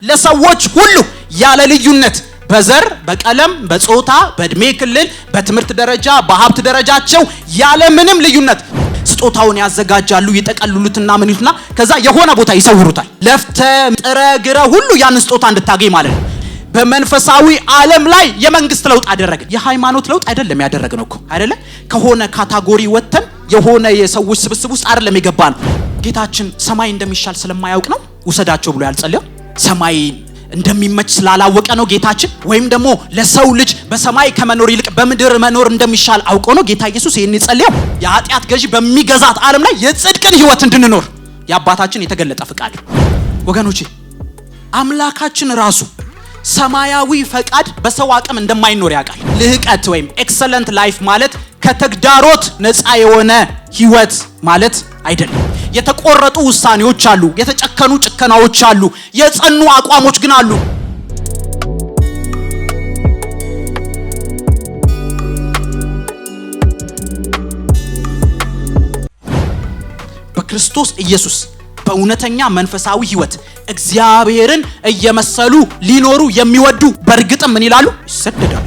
ለሰዎች ሁሉ ያለ ልዩነት በዘር በቀለም በጾታ በእድሜ ክልል በትምህርት ደረጃ በሀብት ደረጃቸው ያለ ምንም ልዩነት ስጦታውን ያዘጋጃሉ ይጠቀልሉትና ምን ይሉትና ከዛ የሆነ ቦታ ይሰውሩታል። ለፍተ ጥረ ግረ ሁሉ ያን ስጦታ እንድታገኝ ማለት ነው። በመንፈሳዊ ዓለም ላይ የመንግስት ለውጥ አደረገ። የሃይማኖት ለውጥ አይደለም ያደረግነው እኮ አይደለ? ከሆነ ካታጎሪ ወጥተን የሆነ የሰዎች ስብስብ ውስጥ አይደለም የገባን። ጌታችን ሰማይ እንደሚሻል ስለማያውቅ ነው ውሰዳቸው ብሎ ያልጸለየው። ሰማይ እንደሚመች ስላላወቀ ነው ጌታችን። ወይም ደግሞ ለሰው ልጅ በሰማይ ከመኖር ይልቅ በምድር መኖር እንደሚሻል አውቆ ነው ጌታ ኢየሱስ ይሄን የጸለየው። የኃጢአት ገዢ በሚገዛት ዓለም ላይ የጽድቅን ህይወት እንድንኖር የአባታችን የተገለጠ ፍቃድ። ወገኖቼ አምላካችን ራሱ ሰማያዊ ፈቃድ በሰው አቅም እንደማይኖር ያውቃል። ልህቀት ወይም ኤክሰለንት ላይፍ ማለት ከተግዳሮት ነፃ የሆነ ህይወት ማለት አይደለም። የተቆረጡ ውሳኔዎች አሉ፣ የተጨከኑ ጭከናዎች አሉ፣ የጸኑ አቋሞች ግን አሉ። በክርስቶስ ኢየሱስ በእውነተኛ መንፈሳዊ ህይወት እግዚአብሔርን እየመሰሉ ሊኖሩ የሚወዱ በእርግጥም ምን ይላሉ? ይሰደዳሉ።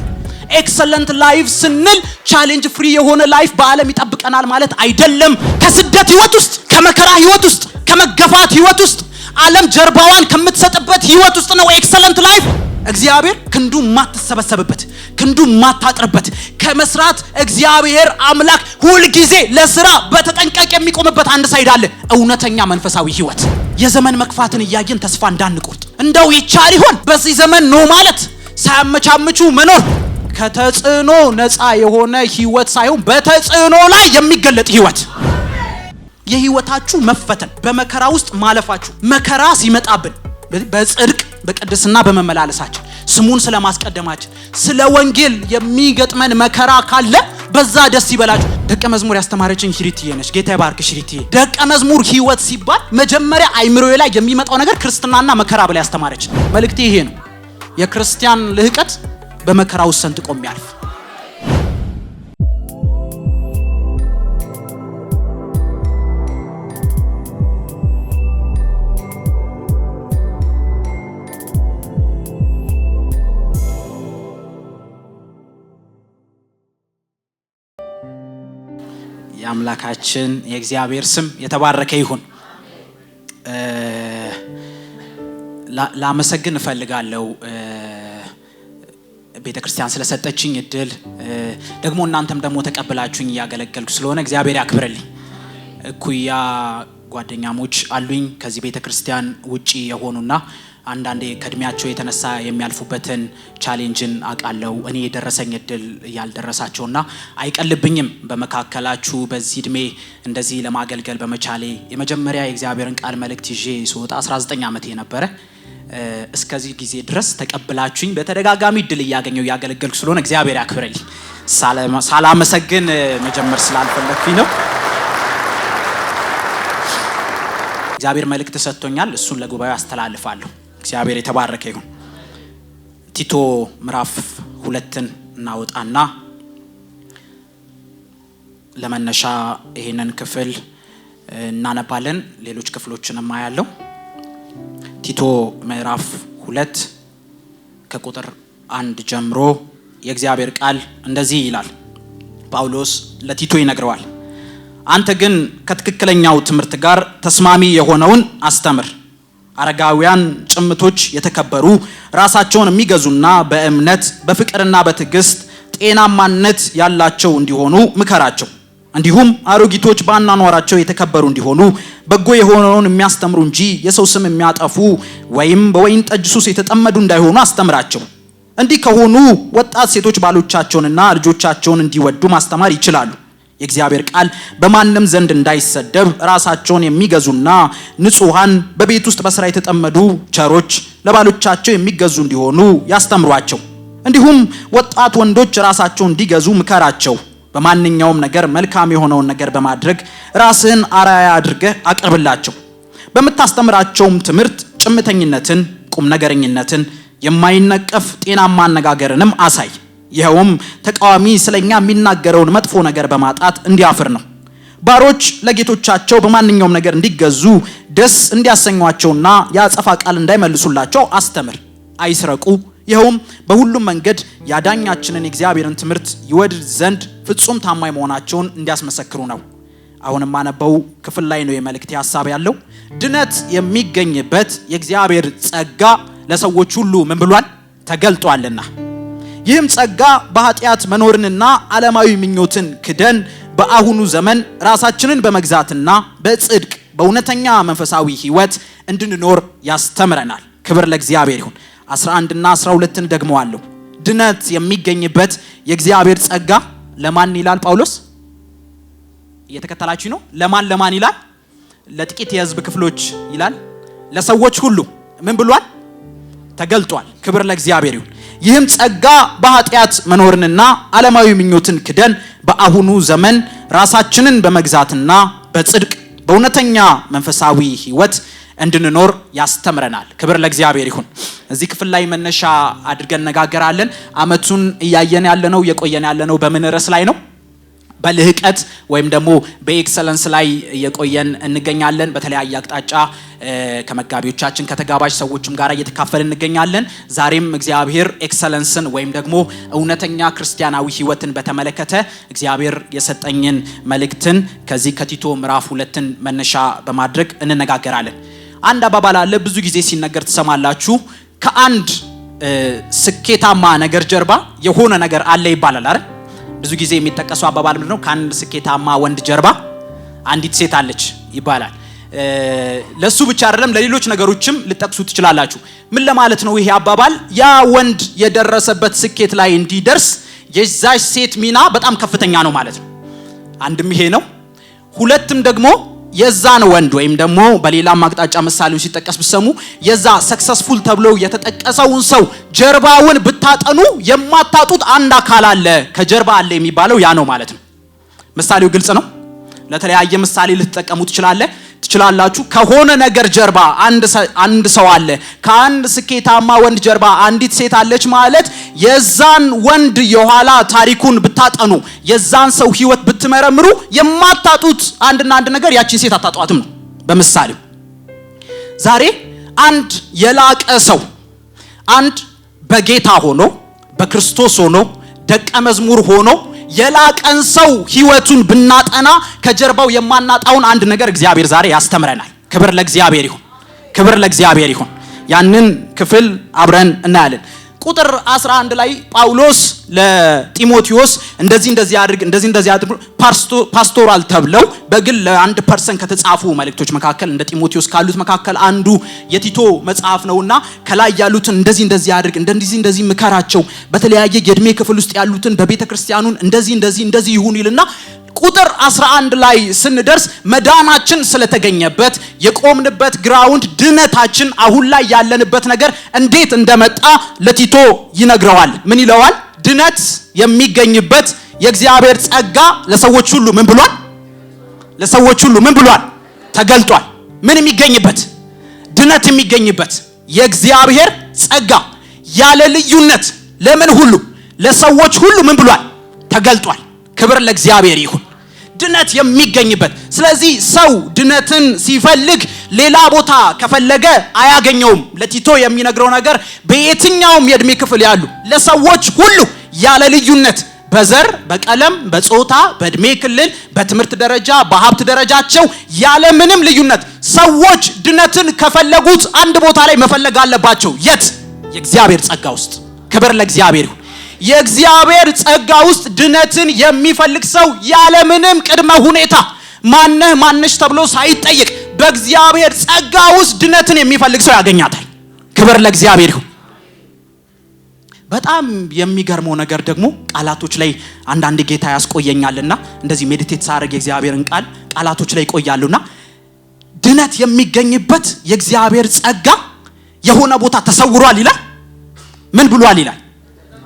ኤክሰለንት ላይፍ ስንል ቻሌንጅ ፍሪ የሆነ ላይፍ በዓለም ይጠብቀናል ማለት አይደለም። ከስደት ህይወት ውስጥ፣ ከመከራ ህይወት ውስጥ፣ ከመገፋት ህይወት ውስጥ፣ ዓለም ጀርባዋን ከምትሰጥበት ህይወት ውስጥ ነው ኤክሰለንት ላይፍ። እግዚአብሔር ክንዱ ማትሰበሰብበት፣ ክንዱ ማታጥርበት፣ ከመስራት እግዚአብሔር አምላክ ሁል ጊዜ ለስራ በተጠንቀቅ የሚቆምበት አንድ ሳይድ አለ። እውነተኛ መንፈሳዊ ህይወት። የዘመን መክፋትን እያየን ተስፋ እንዳንቆርጥ፣ እንደው ይቻል ይሆን በዚህ ዘመን ነው ማለት ሳያመቻምቹ መኖር። ከተጽዕኖ ነፃ የሆነ ህይወት ሳይሆን በተጽዕኖ ላይ የሚገለጥ ህይወት። የህይወታችሁ መፈተን በመከራ ውስጥ ማለፋችሁ፣ መከራ ሲመጣብን በጽድቅ በቅድስና በመመላለሳችን ስሙን ስለማስቀደማችን ስለ ወንጌል የሚገጥመን መከራ ካለ በዛ ደስ ይበላችሁ። ደቀ መዝሙር ያስተማረችኝ ሽሪትዬ ነች። ጌታ ይባርክሽ ሽሪትዬ። ደቀ መዝሙር ህይወት ሲባል መጀመሪያ አይምሮዬ ላይ የሚመጣው ነገር ክርስትናና መከራ ብላ ያስተማረች መልእክቴ ይሄ ነው። የክርስቲያን ልህቀት በመከራ ውስጥ ሰንጥቆ የሚያልፍ። የአምላካችን የእግዚአብሔር ስም የተባረከ ይሁን። ላመሰግን እፈልጋለሁ ቤተክርስቲያን ስለሰጠችኝ እድል፣ ደግሞ እናንተም ደግሞ ተቀበላችሁኝ እያገለገልኩ ስለሆነ እግዚአብሔር ያክብርልኝ። እኩያ ጓደኛሞች አሉኝ ከዚህ ቤተክርስቲያን ውጪ የሆኑና አንዳንዴ ከእድሜያቸው የተነሳ የሚያልፉበትን ቻሌንጅን አውቃለሁ። እኔ የደረሰኝ እድል ያልደረሳቸውና አይቀልብኝም በመካከላችሁ በዚህ እድሜ እንደዚህ ለማገልገል በመቻሌ። የመጀመሪያ የእግዚአብሔርን ቃል መልእክት ይዤ ስወጣ 19 ዓመቴ ነበረ። እስከዚህ ጊዜ ድረስ ተቀብላችሁኝ በተደጋጋሚ እድል እያገኘው ያገለገልኩ ስለሆነ እግዚአብሔር ያክብርልኝ። ሳላመሰግን መጀመር ስላልፈለኩኝ ነው። እግዚአብሔር መልእክት ሰጥቶኛል፣ እሱን ለጉባኤው አስተላልፋለሁ። እግዚአብሔር የተባረከ ይሁን። ቲቶ ምዕራፍ 2ን እናወጣና ለመነሻ ይሄንን ክፍል እናነባለን። ሌሎች ክፍሎችንም አያለው። ቲቶ ምዕራፍ 2 ከቁጥር 1 ጀምሮ የእግዚአብሔር ቃል እንደዚህ ይላል። ጳውሎስ ለቲቶ ይነግረዋል። አንተ ግን ከትክክለኛው ትምህርት ጋር ተስማሚ የሆነውን አስተምር። አረጋውያን ጭምቶች የተከበሩ ራሳቸውን የሚገዙና በእምነት በፍቅርና በትዕግስት ጤናማነት ያላቸው እንዲሆኑ ምከራቸው። እንዲሁም አሮጊቶች በአኗኗራቸው የተከበሩ እንዲሆኑ በጎ የሆነውን የሚያስተምሩ እንጂ የሰው ስም የሚያጠፉ ወይም በወይን ጠጅ ሱስ የተጠመዱ እንዳይሆኑ አስተምራቸው። እንዲህ ከሆኑ ወጣት ሴቶች ባሎቻቸውንና ልጆቻቸውን እንዲወዱ ማስተማር ይችላሉ። የእግዚአብሔር ቃል በማንም ዘንድ እንዳይሰደብ ራሳቸውን የሚገዙና ንጹሃን በቤት ውስጥ በስራ የተጠመዱ ቸሮች ለባሎቻቸው የሚገዙ እንዲሆኑ ያስተምሯቸው። እንዲሁም ወጣት ወንዶች ራሳቸውን እንዲገዙ ምከራቸው። በማንኛውም ነገር መልካም የሆነውን ነገር በማድረግ ራስህን አርአያ አድርገህ አቅርብላቸው። በምታስተምራቸውም ትምህርት ጭምተኝነትን፣ ቁም ነገረኝነትን፣ የማይነቀፍ ጤናማ አነጋገርንም አሳይ። ይኸውም ተቃዋሚ ስለኛ የሚናገረውን መጥፎ ነገር በማጣት እንዲያፍር ነው። ባሮች ለጌቶቻቸው በማንኛውም ነገር እንዲገዙ ደስ እንዲያሰኟቸውና የአጸፋ ቃል እንዳይመልሱላቸው አስተምር። አይስረቁ፣ ይኸውም በሁሉም መንገድ ያዳኛችንን የእግዚአብሔርን ትምህርት ይወድድ ዘንድ ፍጹም ታማኝ መሆናቸውን እንዲያስመሰክሩ ነው። አሁንም ማነበው ክፍል ላይ ነው የመልእክት ሐሳብ ያለው። ድነት የሚገኝበት የእግዚአብሔር ጸጋ ለሰዎች ሁሉ ምን ብሏል? ተገልጧልና። ይህም ጸጋ በኃጢአት መኖርንና ዓለማዊ ምኞትን ክደን በአሁኑ ዘመን ራሳችንን በመግዛትና በጽድቅ በእውነተኛ መንፈሳዊ ሕይወት እንድንኖር ያስተምረናል። ክብር ለእግዚአብሔር ይሁን። 11 እና 12 ደግመዋለሁ። ድነት የሚገኝበት የእግዚአብሔር ጸጋ ለማን ይላል ጳውሎስ? እየተከተላችሁ ነው? ለማን ይላል? ለጥቂት የሕዝብ ክፍሎች ይላል? ለሰዎች ሁሉ ምን ብሏል? ተገልጧል። ክብር ለእግዚአብሔር ይሁን። ይህም ጸጋ በኃጢአት መኖርንና ዓለማዊ ምኞትን ክደን በአሁኑ ዘመን ራሳችንን በመግዛትና በጽድቅ በእውነተኛ መንፈሳዊ ሕይወት እንድንኖር ያስተምረናል። ክብር ለእግዚአብሔር ይሁን። እዚህ ክፍል ላይ መነሻ አድርገን ነጋገራለን። አመቱን እያየን ያለነው የቆየን ያለነው በምን ርዕስ ላይ ነው? በልህቀት ወይም ደግሞ በኤክሰለንስ ላይ የቆየን እንገኛለን። በተለያየ አቅጣጫ ከመጋቢዎቻችን ከተጋባዥ ሰዎችም ጋር እየተካፈልን እንገኛለን። ዛሬም እግዚአብሔር ኤክሰለንስን ወይም ደግሞ እውነተኛ ክርስቲያናዊ ሕይወትን በተመለከተ እግዚአብሔር የሰጠኝን መልእክትን ከዚህ ከቲቶ ምዕራፍ 2ን መነሻ በማድረግ እንነጋገራለን። አንድ አባባል አለ፣ ብዙ ጊዜ ሲነገር ትሰማላችሁ። ከአንድ ስኬታማ ነገር ጀርባ የሆነ ነገር አለ ይባላል አይደል? ብዙ ጊዜ የሚጠቀሰው አባባል ምንድነው? ከአንድ ስኬታማ ወንድ ጀርባ አንዲት ሴት አለች ይባላል። ለሱ ብቻ አይደለም ለሌሎች ነገሮችም ልጠቅሱ ትችላላችሁ። ምን ለማለት ነው ይሄ አባባል? ያ ወንድ የደረሰበት ስኬት ላይ እንዲደርስ የዛች ሴት ሚና በጣም ከፍተኛ ነው ማለት ነው። አንድም ይሄ ነው። ሁለትም ደግሞ የዛን ወንድ ወይም ደግሞ በሌላም አቅጣጫ ምሳሌው ሲጠቀስ ብሰሙ የዛ ሰክሰስፉል ተብሎ የተጠቀሰውን ሰው ጀርባውን ብታጠኑ የማታጡት አንድ አካል አለ፣ ከጀርባ አለ የሚባለው ያ ነው ማለት ነው። ምሳሌው ግልጽ ነው። ለተለያየ ምሳሌ ልትጠቀሙ ትችላላችሁ። ከሆነ ነገር ጀርባ አንድ ሰው አለ። ከአንድ ስኬታማ ወንድ ጀርባ አንዲት ሴት አለች ማለት የዛን ወንድ የኋላ ታሪኩን ብታጠኑ የዛን ሰው ሕይወት ብትመረምሩ የማታጡት አንድና አንድ ነገር ያቺን ሴት አታጧትም ነው በምሳሌው። ዛሬ አንድ የላቀ ሰው አንድ በጌታ ሆኖ በክርስቶስ ሆኖ ደቀ መዝሙር ሆኖ የላቀን ሰው ሕይወቱን ብናጠና ከጀርባው የማናጣውን አንድ ነገር እግዚአብሔር ዛሬ ያስተምረናል። ክብር ለእግዚአብሔር ይሁን። ክብር ለእግዚአብሔር ይሁን። ያንን ክፍል አብረን እናያለን። ቁጥር 11 ላይ ጳውሎስ ለጢሞቴዎስ እንደዚህ አድርግ ፓስቶራል ተብለው በግል ለአንድ ፐርሰን ከተጻፉ መልእክቶች መካከል እንደ ጢሞቴዎስ ካሉት መካከል አንዱ የቲቶ መጽሐፍ ነውና ከላይ ያሉትን እንደዚህ አድርግ እንደዚህ ምከራቸው፣ በተለያየ የእድሜ ክፍል ውስጥ ያሉትን በቤተ ክርስቲያኑን እንደዚህ ይሁን ይልና ቁጥር 11 ላይ ስንደርስ መዳናችን ስለተገኘበት የቆምንበት ግራውንድ ድነታችን አሁን ላይ ያለንበት ነገር እንዴት እንደመጣ ለቲቶ ይነግረዋል። ምን ይለዋል? ድነት የሚገኝበት የእግዚአብሔር ጸጋ ለሰዎች ሁሉ ምን ብሏል? ለሰዎች ሁሉ ምን ብሏል? ተገልጧል። ምን የሚገኝበት? ድነት የሚገኝበት የእግዚአብሔር ጸጋ ያለ ልዩነት ለምን ሁሉ ለሰዎች ሁሉ ምን ብሏል? ተገልጧል። ክብር ለእግዚአብሔር ይሁን። ድነት የሚገኝበት። ስለዚህ ሰው ድነትን ሲፈልግ ሌላ ቦታ ከፈለገ አያገኘውም። ለቲቶ የሚነግረው ነገር በየትኛውም የእድሜ ክፍል ያሉ ለሰዎች ሁሉ ያለ ልዩነት በዘር፣ በቀለም፣ በጾታ፣ በእድሜ ክልል፣ በትምህርት ደረጃ፣ በሀብት ደረጃቸው ያለ ምንም ልዩነት ሰዎች ድነትን ከፈለጉት አንድ ቦታ ላይ መፈለግ አለባቸው። የት? የእግዚአብሔር ጸጋ ውስጥ። ክብር ለእግዚአብሔር ይሁን። የእግዚአብሔር ጸጋ ውስጥ ድነትን የሚፈልግ ሰው ያለ ምንም ቅድመ ሁኔታ ማነሽ ተብሎ ሳይጠይቅ በእግዚአብሔር ጸጋ ውስጥ ድነትን የሚፈልግ ሰው ያገኛታል። ክብር ለእግዚአብሔር ይሁን። በጣም የሚገርመው ነገር ደግሞ ቃላቶች ላይ አንዳንድ ጌታ ያስቆየኛልና እንደዚህ ሜዲቴት ሳደርግ የእግዚአብሔርን ቃላቶች ላይ ይቆያሉና ድነት የሚገኝበት የእግዚአብሔር ጸጋ የሆነ ቦታ ተሰውሯል ይላል። ምን ብሏል ይላል?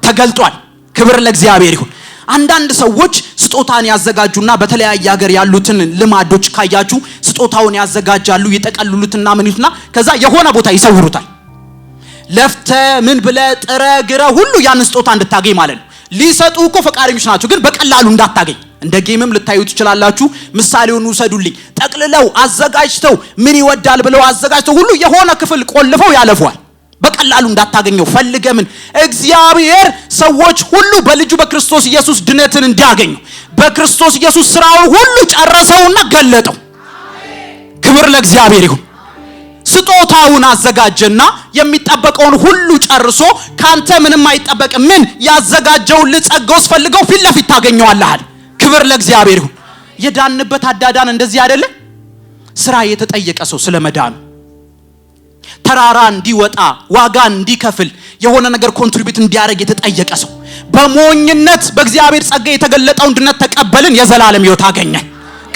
ተገልጧል። ክብር ለእግዚአብሔር ይሁን። አንዳንድ ሰዎች ስጦታን ያዘጋጁና በተለያየ ሀገር ያሉትን ልማዶች ካያችሁ ስጦታውን ያዘጋጃሉ፣ ይጠቀልሉትና ምን ይሉትና ከዛ የሆነ ቦታ ይሰውሩታል። ለፍተ ምን ብለ ጥረ ግረ ሁሉ ያን ስጦታ እንድታገኝ ማለት ነው። ሊሰጡ እኮ ፈቃደኞች ናቸው፣ ግን በቀላሉ እንዳታገኝ እንደ ጌምም ልታዩት ይችላልላችሁ። ምሳሌውን ውሰዱልኝ። ጠቅልለው አዘጋጅተው ምን ይወዳል ብለው አዘጋጅተው ሁሉ የሆነ ክፍል ቆልፈው ያለፏል። በቀላሉ እንዳታገኘው ፈልገ ምን እግዚአብሔር ሰዎች ሁሉ በልጁ በክርስቶስ ኢየሱስ ድነትን እንዲያገኙ በክርስቶስ ኢየሱስ ስራውን ሁሉ ጨረሰውና ገለጠው። ክብር ለእግዚአብሔር ይሁን። ስጦታውን አዘጋጀና የሚጠበቀውን ሁሉ ጨርሶ ካንተ ምንም አይጠበቅም። ምን ያዘጋጀውን ልጸጋው ፈልገው ፊት ለፊት ታገኘዋለህ። ክብር ለእግዚአብሔር ይሁን። የዳንበት አዳዳን እንደዚህ አይደለ? ስራ የተጠየቀ ሰው ስለመዳኑ ተራራ እንዲወጣ ዋጋ እንዲከፍል የሆነ ነገር ኮንትሪቢዩት እንዲያደርግ የተጠየቀ ሰው በሞኝነት በእግዚአብሔር ጸጋ የተገለጠውን ድነት ተቀበልን፣ የዘላለም ሕይወት አገኘን።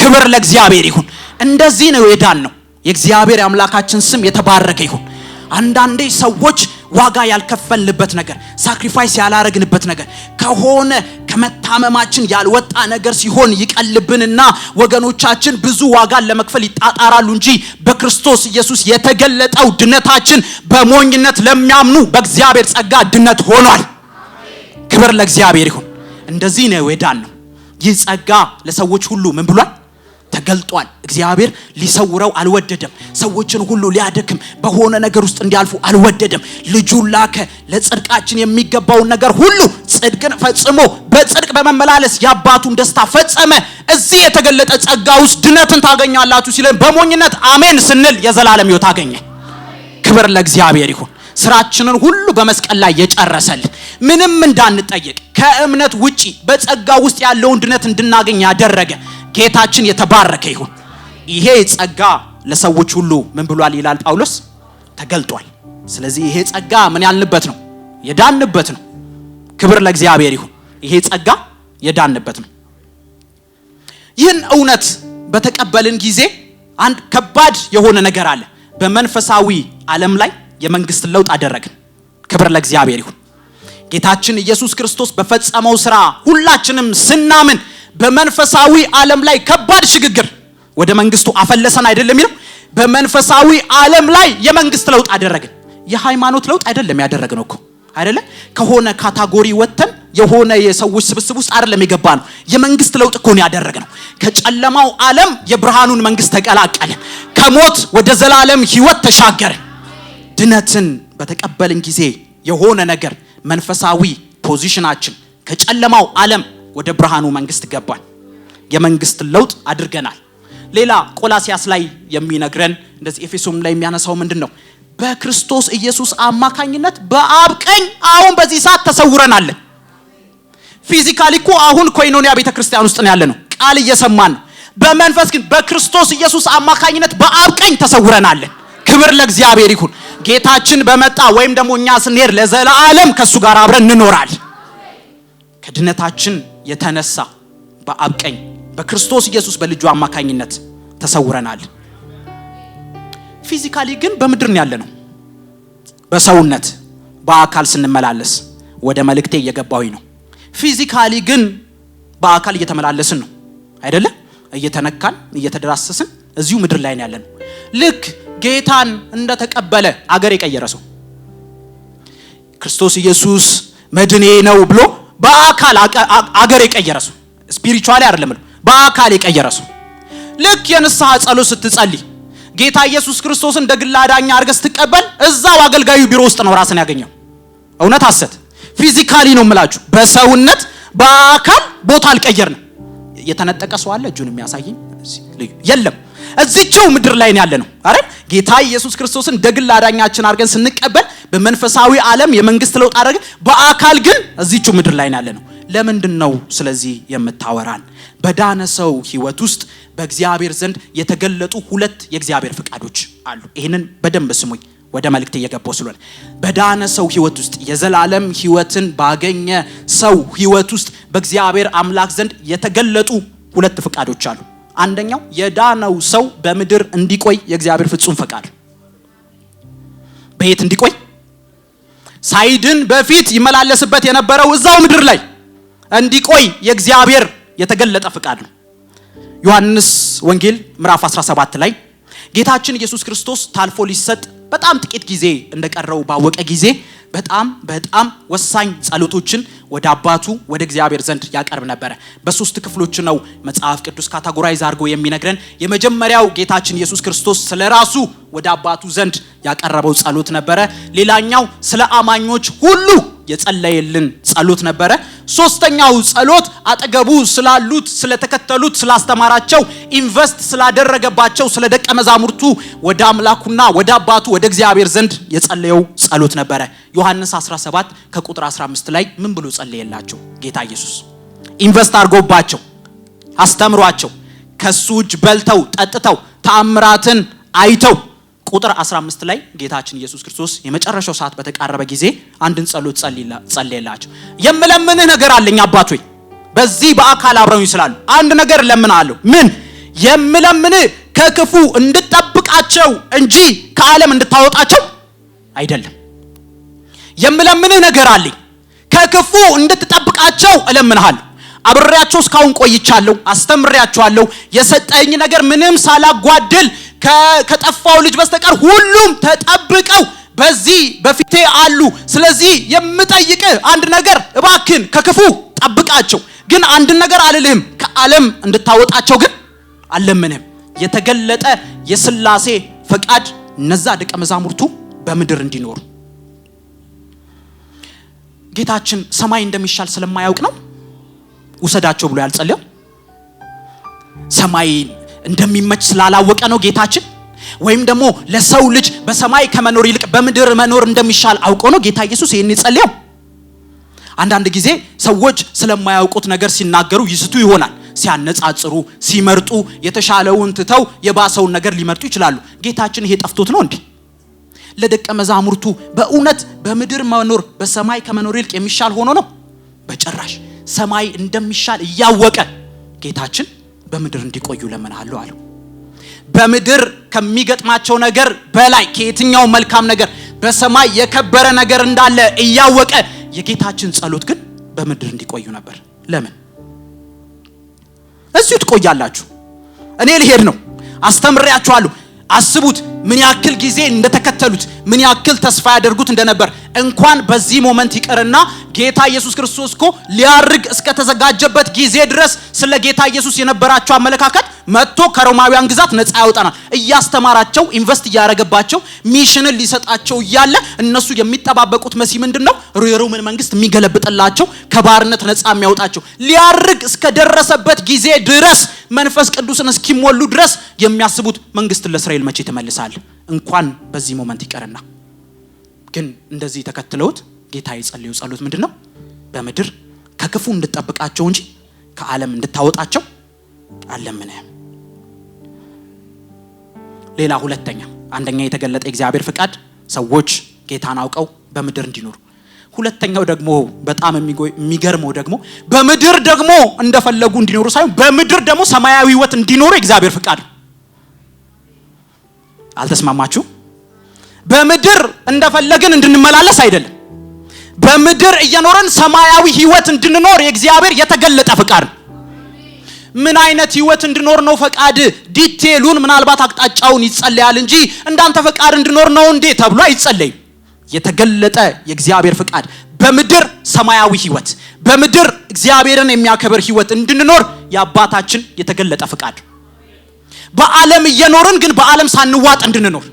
ክብር ለእግዚአብሔር ይሁን። እንደዚህ ነው የዳን ነው። የእግዚአብሔር አምላካችን ስም የተባረከ ይሁን። አንዳንዴ ሰዎች ዋጋ ያልከፈልንበት ነገር ሳክሪፋይስ ያላረግንበት ነገር ከሆነ ከመታመማችን ያልወጣ ነገር ሲሆን ይቀልብንና ወገኖቻችን ብዙ ዋጋን ለመክፈል ይጣጣራሉ እንጂ በክርስቶስ ኢየሱስ የተገለጠው ድነታችን በሞኝነት ለሚያምኑ በእግዚአብሔር ጸጋ ድነት ሆኗል። ክብር ለእግዚአብሔር ይሁን። እንደዚህ ነው የዳን ነው። ይህ ጸጋ ለሰዎች ሁሉ ምን ብሏል? ተገልጧል። እግዚአብሔር ሊሰውረው አልወደደም። ሰዎችን ሁሉ ሊያደክም በሆነ ነገር ውስጥ እንዲያልፉ አልወደደም። ልጁን ላከ። ለጽድቃችን የሚገባውን ነገር ሁሉ ጽድቅን ፈጽሞ በጽድቅ በመመላለስ ያባቱን ደስታ ፈጸመ። እዚህ የተገለጠ ጸጋ ውስጥ ድነትን ታገኛላችሁ ሲለን በሞኝነት አሜን ስንል የዘላለም ሕይወት አገኘ። ክብር ለእግዚአብሔር ይሁን። ስራችንን ሁሉ በመስቀል ላይ የጨረሰልን ምንም እንዳንጠየቅ ከእምነት ውጪ በጸጋ ውስጥ ያለውን ድነት እንድናገኝ ያደረገ ጌታችን የተባረከ ይሁን። ይሄ ጸጋ ለሰዎች ሁሉ ምን ብሏል ይላል ጳውሎስ? ተገልጧል። ስለዚህ ይሄ ጸጋ ምን ያልንበት ነው? የዳንበት ነው። ክብር ለእግዚአብሔር ይሁን። ይሄ ጸጋ የዳንበት ነው። ይህን እውነት በተቀበልን ጊዜ አንድ ከባድ የሆነ ነገር አለ። በመንፈሳዊ ዓለም ላይ የመንግስት ለውጥ አደረግን። ክብር ለእግዚአብሔር ይሁን። ጌታችን ኢየሱስ ክርስቶስ በፈጸመው ስራ ሁላችንም ስናምን በመንፈሳዊ ዓለም ላይ ከባድ ሽግግር ወደ መንግስቱ አፈለሰን አይደለም የሚለው? በመንፈሳዊ ዓለም ላይ የመንግስት ለውጥ አደረግን። የሃይማኖት ለውጥ አይደለም ያደረግነው እኮ አይደለ? ከሆነ ካታጎሪ ወጥተን የሆነ የሰዎች ስብስብ ውስጥ አይደለም የገባነው። የመንግስት ለውጥ እኮ ነው ያደረግነው። ከጨለማው ዓለም የብርሃኑን መንግስት ተቀላቀልን። ከሞት ወደ ዘላለም ሕይወት ተሻገርን። ድነትን በተቀበልን ጊዜ የሆነ ነገር መንፈሳዊ ፖዚሽናችን ከጨለማው ዓለም ወደ ብርሃኑ መንግስት ገባን። የመንግስት ለውጥ አድርገናል። ሌላ ቆላሲያስ ላይ የሚነግረን እንደዚህ ኤፌሶን ላይ የሚያነሳው ምንድነው? በክርስቶስ ኢየሱስ አማካኝነት በአብ ቀኝ አሁን በዚህ ሰዓት ተሰውረናል። ፊዚካሊ እኮ አሁን ኮይኖኒያ ቤተክርስቲያን ውስጥ ነው ያለነው፣ ቃል እየሰማን ነው። በመንፈስ ግን በክርስቶስ ኢየሱስ አማካኝነት በአብ ቀኝ ተሰውረናል። ክብር ለእግዚአብሔር ይሁን። ጌታችን በመጣ ወይም ደግሞ እኛ ስንሄድ ለዘላለም ከሱ ጋር አብረን እንኖራለን። ከድነታችን የተነሳ በአብ ቀኝ በክርስቶስ ኢየሱስ በልጁ አማካኝነት ተሰውረናል። ፊዚካሊ ግን በምድር ነው ያለነው። በሰውነት በአካል ስንመላለስ ወደ መልእክቴ እየገባሁኝ ነው። ፊዚካሊ ግን በአካል እየተመላለስን ነው አይደለ? እየተነካን እየተደራሰስን እዚሁ ምድር ላይ ነው ያለነው። ልክ ጌታን እንደተቀበለ አገር የቀየረ ሰው ክርስቶስ መድኔ ነው ብሎ በአካል አገር የቀየረ ሰው ስፒሪቹዋሊ አይደለም በአካል የቀየረ ሰው ልክ የንስሐ ጸሎት ስትጸልይ ጌታ ኢየሱስ ክርስቶስን እንደግል አዳኝ አድርገህ ስትቀበል እዛው አገልጋዩ ቢሮ ውስጥ ነው ራስን ያገኘው። እውነት ሐሰት ፊዚካሊ ነው የምላችሁ። በሰውነት በአካል ቦታ አልቀየርንም። የተነጠቀ ሰው አለ እጁን የሚያሳየኝ የለም። እዚህው ምድር ላይ ነው ያለነው አይደል? ጌታ ኢየሱስ ክርስቶስን እንደግል አዳኛችን አድርገን ስንቀበል በመንፈሳዊ ዓለም የመንግስት ለውጥ አደረገ። በአካል ግን እዚህው ምድር ላይ ነው ያለነው። ለምንድነው ስለዚህ የምታወራን? በዳነ ሰው ህይወት ውስጥ በእግዚአብሔር ዘንድ የተገለጡ ሁለት የእግዚአብሔር ፍቃዶች አሉ። ይሄንን በደንብ ስሙኝ፣ ወደ መልእክት እየገባው ስለሆነ በዳነ ሰው ህይወት ውስጥ የዘላለም ህይወትን ባገኘ ሰው ህይወት ውስጥ በእግዚአብሔር አምላክ ዘንድ የተገለጡ ሁለት ፍቃዶች አሉ። አንደኛው የዳነው ሰው በምድር እንዲቆይ የእግዚአብሔር ፍጹም ፈቃድ። በየት እንዲቆይ? ሳይድን በፊት ይመላለስበት የነበረው እዛው ምድር ላይ እንዲቆይ የእግዚአብሔር የተገለጠ ፍቃድ ነው። ዮሐንስ ወንጌል ምዕራፍ 17 ላይ ጌታችን ኢየሱስ ክርስቶስ ታልፎ ሊሰጥ በጣም ጥቂት ጊዜ እንደቀረው ባወቀ ጊዜ በጣም በጣም ወሳኝ ጸሎቶችን ወደ አባቱ ወደ እግዚአብሔር ዘንድ ያቀርብ ነበር። በሶስት ክፍሎች ነው መጽሐፍ ቅዱስ ካታጎራይዝ አድርጎ የሚነግረን። የመጀመሪያው ጌታችን ኢየሱስ ክርስቶስ ስለራሱ ወደ አባቱ ዘንድ ያቀረበው ጸሎት ነበር። ሌላኛው ስለ አማኞች ሁሉ የጸለየልን ጸሎት ነበር። ሶስተኛው ጸሎት አጠገቡ ስላሉት ስለተከተሉት ስላስተማራቸው ኢንቨስት ስላደረገባቸው ስለ ደቀ መዛሙርቱ ወደ አምላኩና ወደ አባቱ ወደ እግዚአብሔር ዘንድ የጸለየው ጸሎት ነበር። ዮሐንስ 17 ከቁጥር 15 ላይ ምን ብሎ ጸለየላቸው? ጌታ ኢየሱስ ኢንቨስት አድርጎባቸው አስተምሯቸው ከሱ እጅ በልተው ጠጥተው ተአምራትን አይተው ቁጥር 15 ላይ ጌታችን ኢየሱስ ክርስቶስ የመጨረሻው ሰዓት በተቃረበ ጊዜ አንድን ጸሎት ጸለየላቸው። የምለምንህ ነገር አለኝ አባት ሆይ፣ በዚህ በአካል አብረውኝ ስላሉ አንድ ነገር ለምንሃለሁ። ምን? የምለምንህ ከክፉ እንድትጠብቃቸው እንጂ ከዓለም እንድታወጣቸው አይደለም። የምለምንህ ነገር አለኝ፣ ከክፉ እንድትጠብቃቸው እለምንሃለሁ። አብሬያቸው እስካሁን ቆይቻለሁ፣ አስተምሬያቸዋለሁ። የሰጠኝ ነገር ምንም ሳላጓድል ከጠፋው ልጅ በስተቀር ሁሉም ተጠብቀው በዚህ በፊቴ አሉ። ስለዚህ የምጠይቅህ አንድ ነገር፣ እባክህን ከክፉ ጠብቃቸው። ግን አንድ ነገር አልልህም፣ ከዓለም እንድታወጣቸው ግን አልለምንህም። የተገለጠ የሥላሴ ፈቃድ እነዛ ደቀ መዛሙርቱ በምድር እንዲኖሩ። ጌታችን ሰማይ እንደሚሻል ስለማያውቅ ነው ውሰዳቸው ብሎ ያልጸለየው። ሰማይ እንደሚመች ስላላወቀ ነው ጌታችን። ወይም ደግሞ ለሰው ልጅ በሰማይ ከመኖር ይልቅ በምድር መኖር እንደሚሻል አውቆ ነው ጌታ ኢየሱስ ይሄን የጸለየው። አንዳንድ ጊዜ ሰዎች ስለማያውቁት ነገር ሲናገሩ ይስቱ ይሆናል። ሲያነጻጽሩ ሲመርጡ የተሻለውን ትተው የባሰውን ነገር ሊመርጡ ይችላሉ። ጌታችን ይሄ ጠፍቶት ነው እንዴ? ለደቀ መዛሙርቱ በእውነት በምድር መኖር በሰማይ ከመኖር ይልቅ የሚሻል ሆኖ ነው? በጭራሽ። ሰማይ እንደሚሻል እያወቀ ጌታችን በምድር እንዲቆዩ ለምንሃለሁ አለው። በምድር ከሚገጥማቸው ነገር በላይ ከየትኛው መልካም ነገር በሰማይ የከበረ ነገር እንዳለ እያወቀ የጌታችን ጸሎት ግን በምድር እንዲቆዩ ነበር። ለምን? እዚሁ ትቆያላችሁ፣ እኔ ልሄድ ነው፣ አስተምሬያችኋለሁ። አስቡት ምን ያክል ጊዜ እንደተከተሉት፣ ምን ያክል ተስፋ ያደርጉት እንደነበር። እንኳን በዚህ ሞመንት ይቀርና ጌታ ኢየሱስ ክርስቶስ እኮ ሊያርግ እስከ ተዘጋጀበት ጊዜ ድረስ ስለ ጌታ ኢየሱስ የነበራቸው አመለካከት መጥቶ ከሮማውያን ግዛት ነፃ ያወጣናል እያስተማራቸው ኢንቨስት እያደረገባቸው ሚሽንን ሊሰጣቸው እያለ እነሱ የሚጠባበቁት መሲህ ምንድነው? የሮምን መንግስት የሚገለብጥላቸው ከባርነት ነፃ የሚያወጣቸው ሊያርግ እስከ ደረሰበት ጊዜ ድረስ መንፈስ ቅዱስን እስኪሞሉ ድረስ የሚያስቡት መንግስት ለእስራኤል መቼ ተመልሳል። እንኳን በዚህ ሞመንት ይቀርና ግን እንደዚህ ተከትለውት ጌታ የጸለየው ጸሎት ምንድነው? በምድር ከክፉ እንድትጠብቃቸው እንጂ ከዓለም እንድታወጣቸው አልለምንህም። ሌላ ሁለተኛ፣ አንደኛ የተገለጠ እግዚአብሔር ፍቃድ ሰዎች ጌታን አውቀው በምድር እንዲኖሩ። ሁለተኛው ደግሞ በጣም የሚገርመው ደግሞ በምድር ደግሞ እንደፈለጉ እንዲኖሩ ሳይሆን በምድር ደግሞ ሰማያዊ ህይወት እንዲኖሩ እግዚአብሔር ፍቃድ። አልተስማማችሁ? በምድር እንደፈለግን እንድንመላለስ አይደለም። በምድር እየኖረን ሰማያዊ ህይወት እንድንኖር የእግዚአብሔር የተገለጠ ፍቃድ። ምን አይነት ህይወት እንድኖር ነው ፈቃድ? ዲቴሉን ምናልባት አቅጣጫውን ይጸለያል እንጂ እንዳንተ ፈቃድ እንድኖር ነው እንዴ ተብሎ አይጸለይም። የተገለጠ የእግዚአብሔር ፍቃድ በምድር ሰማያዊ ህይወት፣ በምድር እግዚአብሔርን የሚያከብር ህይወት እንድንኖር የአባታችን የተገለጠ ፍቃድ። በዓለም እየኖርን ግን በዓለም ሳንዋጥ እንድንኖር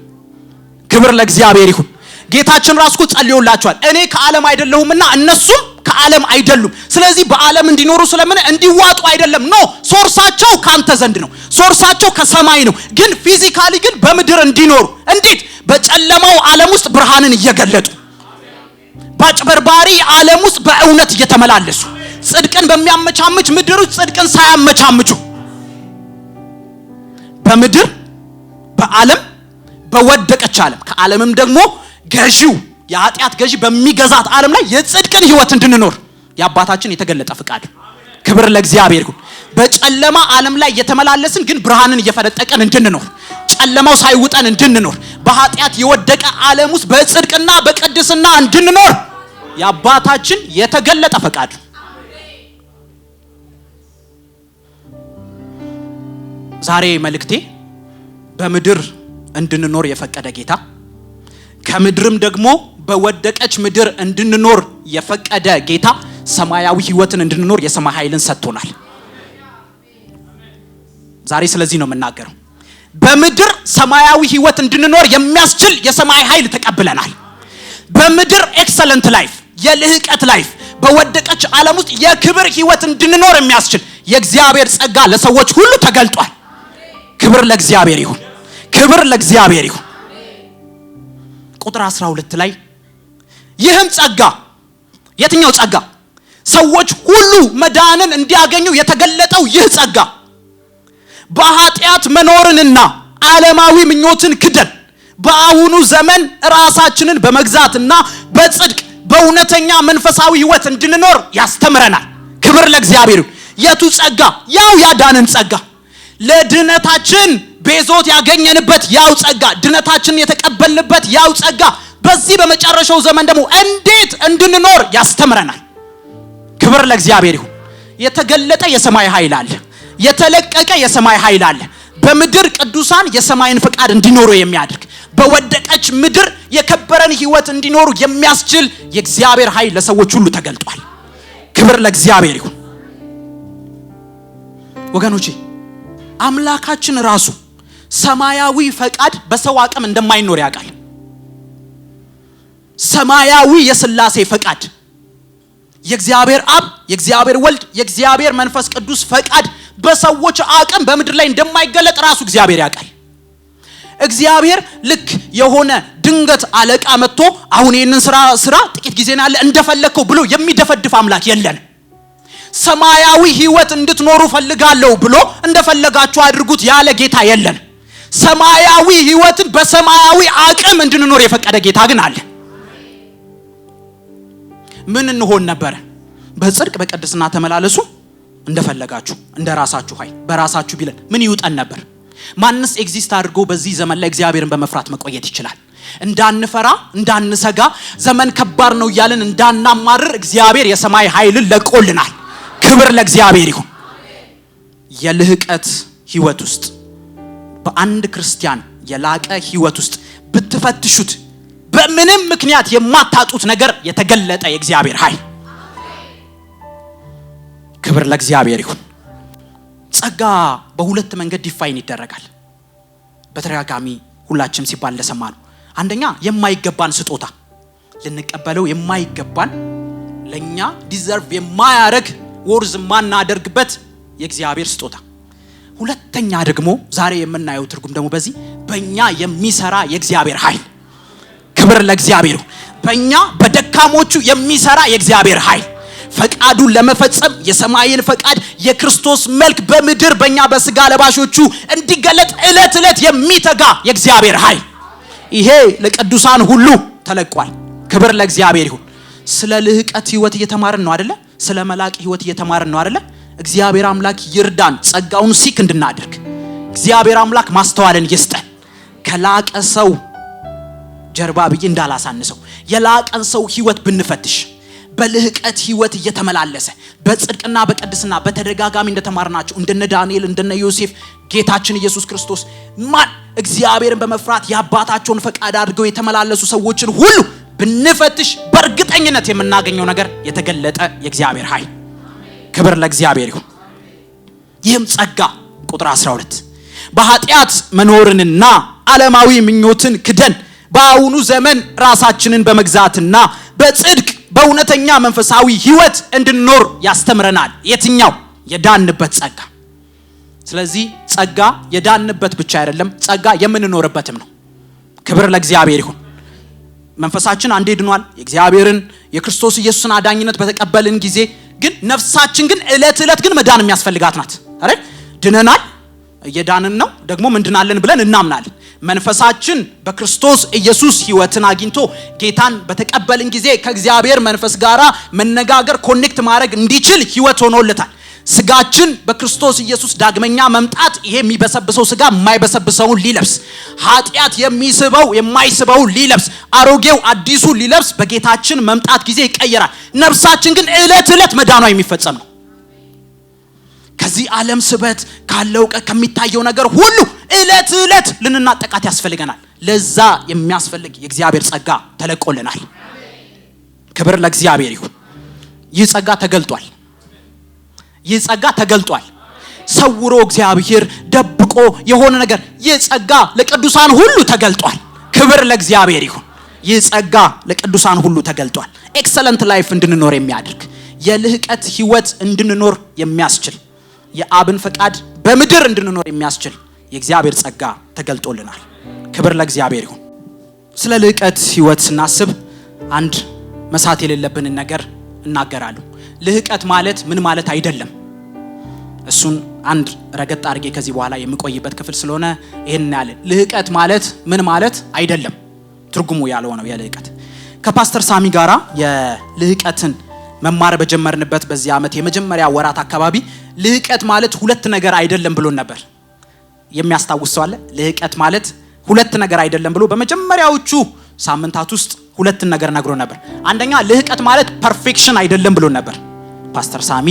ክብር ለእግዚአብሔር ይሁን። ጌታችን ራሱ ጸልዮላቸዋል። እኔ ከዓለም አይደለሁምና እነሱም ከዓለም አይደሉም። ስለዚህ በዓለም እንዲኖሩ ስለምን እንዲዋጡ አይደለም። ኖ ሶርሳቸው ካንተ ዘንድ ነው። ሶርሳቸው ከሰማይ ነው። ግን ፊዚካሊ ግን በምድር እንዲኖሩ እንዴት? በጨለማው ዓለም ውስጥ ብርሃንን እየገለጡ፣ በአጭበርባሪ ዓለም ውስጥ በእውነት እየተመላለሱ፣ ጽድቅን በሚያመቻምች ምድር ውስጥ ጽድቅን ሳያመቻምቹ፣ በምድር በዓለም በወደቀች ዓለም ከዓለምም ደግሞ ገዢው የኃጢአት ገዢ በሚገዛት ዓለም ላይ የጽድቅን ህይወት እንድንኖር የአባታችን የተገለጠ ፍቃድ። ክብር ለእግዚአብሔር ይሁን። በጨለማ ዓለም ላይ የተመላለስን ግን ብርሃንን እየፈነጠቀን እንድንኖር፣ ጨለማው ሳይውጠን እንድንኖር፣ በኃጢአት የወደቀ ዓለም ውስጥ በጽድቅና በቅድስና እንድንኖር የአባታችን የተገለጠ ፍቃድ። ዛሬ መልእክቴ በምድር እንድንኖር የፈቀደ ጌታ ከምድርም ደግሞ በወደቀች ምድር እንድንኖር የፈቀደ ጌታ ሰማያዊ ህይወትን እንድንኖር የሰማይ ኃይልን ሰጥቶናል። ዛሬ ስለዚህ ነው የምናገረው። በምድር ሰማያዊ ህይወት እንድንኖር የሚያስችል የሰማይ ኃይል ተቀብለናል። በምድር ኤክሰለንት ላይፍ፣ የልህቀት ላይፍ፣ በወደቀች ዓለም ውስጥ የክብር ህይወት እንድንኖር የሚያስችል የእግዚአብሔር ጸጋ ለሰዎች ሁሉ ተገልጧል። ክብር ለእግዚአብሔር ይሁን። ክብር ለእግዚአብሔር ይሁን። ቁጥር 12 ላይ ይህም ጸጋ፣ የትኛው ጸጋ? ሰዎች ሁሉ መዳንን እንዲያገኙ የተገለጠው ይህ ጸጋ በኃጢአት መኖርንና ዓለማዊ ምኞትን ክደን በአሁኑ ዘመን ራሳችንን በመግዛትና በጽድቅ በእውነተኛ መንፈሳዊ ህይወት እንድንኖር ያስተምረናል። ክብር ለእግዚአብሔር ይሁን። የቱ ጸጋ? ያው ያዳንን ጸጋ፣ ለድነታችን ቤዞት ያገኘንበት ያው ጸጋ፣ ድነታችንን የተቀበልንበት ያው ጸጋ በዚህ በመጨረሻው ዘመን ደግሞ እንዴት እንድንኖር ያስተምረናል። ክብር ለእግዚአብሔር ይሁን። የተገለጠ የሰማይ ኃይል አለ። የተለቀቀ የሰማይ ኃይል አለ። በምድር ቅዱሳን የሰማይን ፈቃድ እንዲኖሩ የሚያደርግ፣ በወደቀች ምድር የከበረን ህይወት እንዲኖሩ የሚያስችል የእግዚአብሔር ኃይል ለሰዎች ሁሉ ተገልጧል። ክብር ለእግዚአብሔር ይሁን። ወገኖቼ አምላካችን ራሱ ሰማያዊ ፈቃድ በሰው አቅም እንደማይኖር ያውቃል። ሰማያዊ የሥላሴ ፈቃድ፣ የእግዚአብሔር አብ፣ የእግዚአብሔር ወልድ፣ የእግዚአብሔር መንፈስ ቅዱስ ፈቃድ በሰዎች አቅም በምድር ላይ እንደማይገለጥ ራሱ እግዚአብሔር ያውቃል። እግዚአብሔር ልክ የሆነ ድንገት አለቃ መጥቶ አሁን ይሄንን ስራ ጥቂት ጊዜ ነው ያለ እንደፈለከው ብሎ የሚደፈድፍ አምላክ የለን። ሰማያዊ ህይወት እንድትኖሩ ፈልጋለሁ ብሎ እንደፈለጋችሁ አድርጉት ያለ ጌታ የለን። ሰማያዊ ህይወትን በሰማያዊ አቅም እንድንኖር የፈቀደ ጌታ ግን አለ። ምን እንሆን ነበር? በጽድቅ በቅድስና ተመላለሱ እንደፈለጋችሁ እንደራሳችሁ ኃይል በራሳችሁ ቢለን ምን ይውጠን ነበር? ማንስ ኤግዚስት አድርጎ በዚህ ዘመን ላይ እግዚአብሔርን በመፍራት መቆየት ይችላል? እንዳንፈራ እንዳንሰጋ ዘመን ከባድ ነው እያልን እንዳናማርር እግዚአብሔር የሰማይ ኃይልን ለቆልናል። ክብር ለእግዚአብሔር ይሁን። የልህቀት ህይወት ውስጥ በአንድ ክርስቲያን የላቀ ህይወት ውስጥ ብትፈትሹት በምንም ምክንያት የማታጡት ነገር የተገለጠ የእግዚአብሔር ኃይል። ክብር ለእግዚአብሔር ይሁን። ጸጋ በሁለት መንገድ ዲፋይን ይደረጋል። በተደጋጋሚ ሁላችንም ሲባል ለሰማነው፣ አንደኛ የማይገባን ስጦታ፣ ልንቀበለው የማይገባን ለኛ ዲዘርቭ የማያረግ ወርዝ ማናደርግበት የእግዚአብሔር ስጦታ። ሁለተኛ ደግሞ ዛሬ የምናየው ትርጉም ደግሞ በዚህ በእኛ የሚሰራ የእግዚአብሔር ኃይል። ክብር ለእግዚአብሔር። በእኛ በደካሞቹ የሚሰራ የእግዚአብሔር ኃይል ፈቃዱን ለመፈጸም የሰማይን ፈቃድ የክርስቶስ መልክ በምድር በእኛ በስጋ ለባሾቹ እንዲገለጥ ዕለት ዕለት የሚተጋ የእግዚአብሔር ኃይል። ይሄ ለቅዱሳን ሁሉ ተለቋል። ክብር ለእግዚአብሔር ይሁን። ስለ ልህቀት ህይወት እየተማርን ነው አይደለ? ስለ መላቅ ህይወት እየተማርን ነው አይደለ? እግዚአብሔር አምላክ ይርዳን ጸጋውን ሲክ እንድናደርግ። እግዚአብሔር አምላክ ማስተዋልን ይስጠን። ከላቀ ሰው ጀርባ ብዬ እንዳላሳንሰው የላቀን ሰው ህይወት ብንፈትሽ በልህቀት ህይወት እየተመላለሰ በጽድቅና በቅድስና በተደጋጋሚ እንደተማርናቸው እንደነ ዳንኤል እንደነ ዮሴፍ ጌታችን ኢየሱስ ክርስቶስ ማን እግዚአብሔርን በመፍራት ያባታቸውን ፈቃድ አድርገው የተመላለሱ ሰዎችን ሁሉ ብንፈትሽ በእርግጠኝነት የምናገኘው ነገር የተገለጠ የእግዚአብሔር ኃይል። ክብር ለእግዚአብሔር ይሁን። ይህም ጸጋ ቁጥር 12 በኃጢአት መኖርንና ዓለማዊ ምኞትን ክደን በአሁኑ ዘመን ራሳችንን በመግዛትና በጽድቅ በእውነተኛ መንፈሳዊ ህይወት እንድንኖር ያስተምረናል። የትኛው? የዳንበት ጸጋ። ስለዚህ ጸጋ የዳንበት ብቻ አይደለም፣ ጸጋ የምንኖርበትም ነው። ክብር ለእግዚአብሔር ይሁን። መንፈሳችን አንዴ ድኗል። የእግዚአብሔርን የክርስቶስ ኢየሱስን አዳኝነት በተቀበልን ጊዜ ግን ነፍሳችን ግን ዕለት ዕለት ግን መዳን የሚያስፈልጋት ናት አይደል? ድነናል፣ እየዳንን ነው፣ ደግሞ እንድናለን ብለን እናምናለን። መንፈሳችን በክርስቶስ ኢየሱስ ህይወትን አግኝቶ ጌታን በተቀበልን ጊዜ ከእግዚአብሔር መንፈስ ጋራ መነጋገር ኮኔክት ማድረግ እንዲችል ህይወት ሆኖለታል። ስጋችን በክርስቶስ ኢየሱስ ዳግመኛ መምጣት ይሄ የሚበሰብሰው ስጋ የማይበሰብሰውን ሊለብስ፣ ኃጢአት የሚስበው የማይስበውን ሊለብስ፣ አሮጌው አዲሱ ሊለብስ በጌታችን መምጣት ጊዜ ይቀየራል። ነፍሳችን ግን ዕለት ዕለት መዳኗ የሚፈጸም ነው። ከዚህ ዓለም ስበት ካለው ከሚታየው ነገር ሁሉ ዕለት ዕለት ልንናጠቃት ያስፈልገናል። ለዛ የሚያስፈልግ የእግዚአብሔር ጸጋ ተለቆልናል። ክብር ለእግዚአብሔር ይሁን። ይህ ጸጋ ተገልጧል። ይህ ጸጋ ተገልጧል። ሰውሮ እግዚአብሔር ደብቆ የሆነ ነገር ይህ ጸጋ ለቅዱሳን ሁሉ ተገልጧል። ክብር ለእግዚአብሔር ይሁን። ይህ ጸጋ ለቅዱሳን ሁሉ ተገልጧል። ኤክሰለንት ላይፍ እንድንኖር የሚያደርግ የልህቀት ህይወት እንድንኖር የሚያስችል የአብን ፈቃድ በምድር እንድንኖር የሚያስችል የእግዚአብሔር ጸጋ ተገልጦልናል። ክብር ለእግዚአብሔር ይሁን። ስለ ልህቀት ህይወት ስናስብ አንድ መሳት የሌለብንን ነገር እናገራለሁ። ልህቀት ማለት ምን ማለት አይደለም። እሱን አንድ ረገጥ አድርጌ ከዚህ በኋላ የምቆይበት ክፍል ስለሆነ ይሄን ያለ ልህቀት ማለት ምን ማለት አይደለም ትርጉሙ ያለው ነው። የልህቀት ከፓስተር ሳሚ ጋራ የልህቀትን መማር በጀመርንበት በዚህ ዓመት የመጀመሪያ ወራት አካባቢ ልህቀት ማለት ሁለት ነገር አይደለም ብሎን ነበር። የሚያስታውስ ሰው አለ? ልህቀት ማለት ሁለት ነገር አይደለም ብሎ በመጀመሪያዎቹ ሳምንታት ውስጥ ሁለት ነገር ነግሮ ነበር። አንደኛ ልህቀት ማለት ፐርፌክሽን አይደለም ብሎን ነበር ፓስተር ሳሚ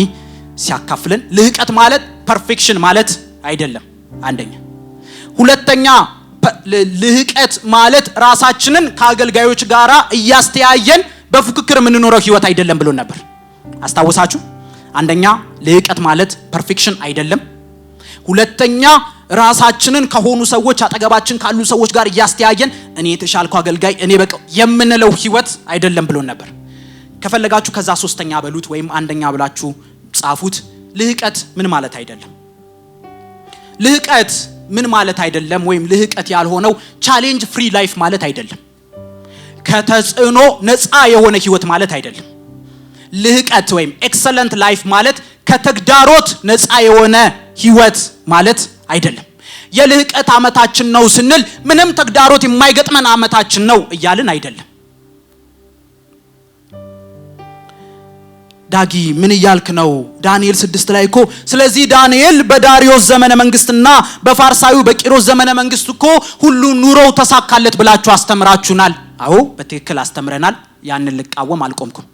ሲያካፍለን። ልህቀት ማለት ፐርፌክሽን ማለት አይደለም አንደኛ። ሁለተኛ ልህቀት ማለት ራሳችንን ከአገልጋዮች ጋራ እያስተያየን በፉክክር የምንኖረው ህይወት አይደለም ብሎን ነበር። አስታውሳችሁ? አንደኛ ልህቀት ማለት ፐርፌክሽን አይደለም። ሁለተኛ ራሳችንን ከሆኑ ሰዎች አጠገባችን ካሉ ሰዎች ጋር እያስተያየን እኔ የተሻልኩ አገልጋይ እኔ በቃ የምንለው ህይወት አይደለም ብሎን ነበር። ከፈለጋችሁ ከዛ ሶስተኛ በሉት ወይም አንደኛ ብላችሁ ጻፉት። ልህቀት ምን ማለት አይደለም። ልህቀት ምን ማለት አይደለም ወይም ልህቀት ያልሆነው ቻሌንጅ ፍሪ ላይፍ ማለት አይደለም። ከተጽዕኖ ነፃ የሆነ ህይወት ማለት አይደለም። ልህቀት ወይም ኤክሰለንት ላይፍ ማለት ከተግዳሮት ነፃ የሆነ ህይወት ማለት አይደለም። የልህቀት አመታችን ነው ስንል ምንም ተግዳሮት የማይገጥመን አመታችን ነው እያልን አይደለም። ዳጊ ምን እያልክ ነው? ዳንኤል 6 ላይ እኮ ስለዚህ ዳንኤል በዳሪዮስ ዘመነ መንግስትና በፋርሳዊው በቂሮስ ዘመነ መንግስት እኮ ሁሉ ኑሮው ተሳካለት ብላችሁ አስተምራችሁናል። አዎ በትክክል አስተምረናል። ያንን ልቃወም አልቆምኩም።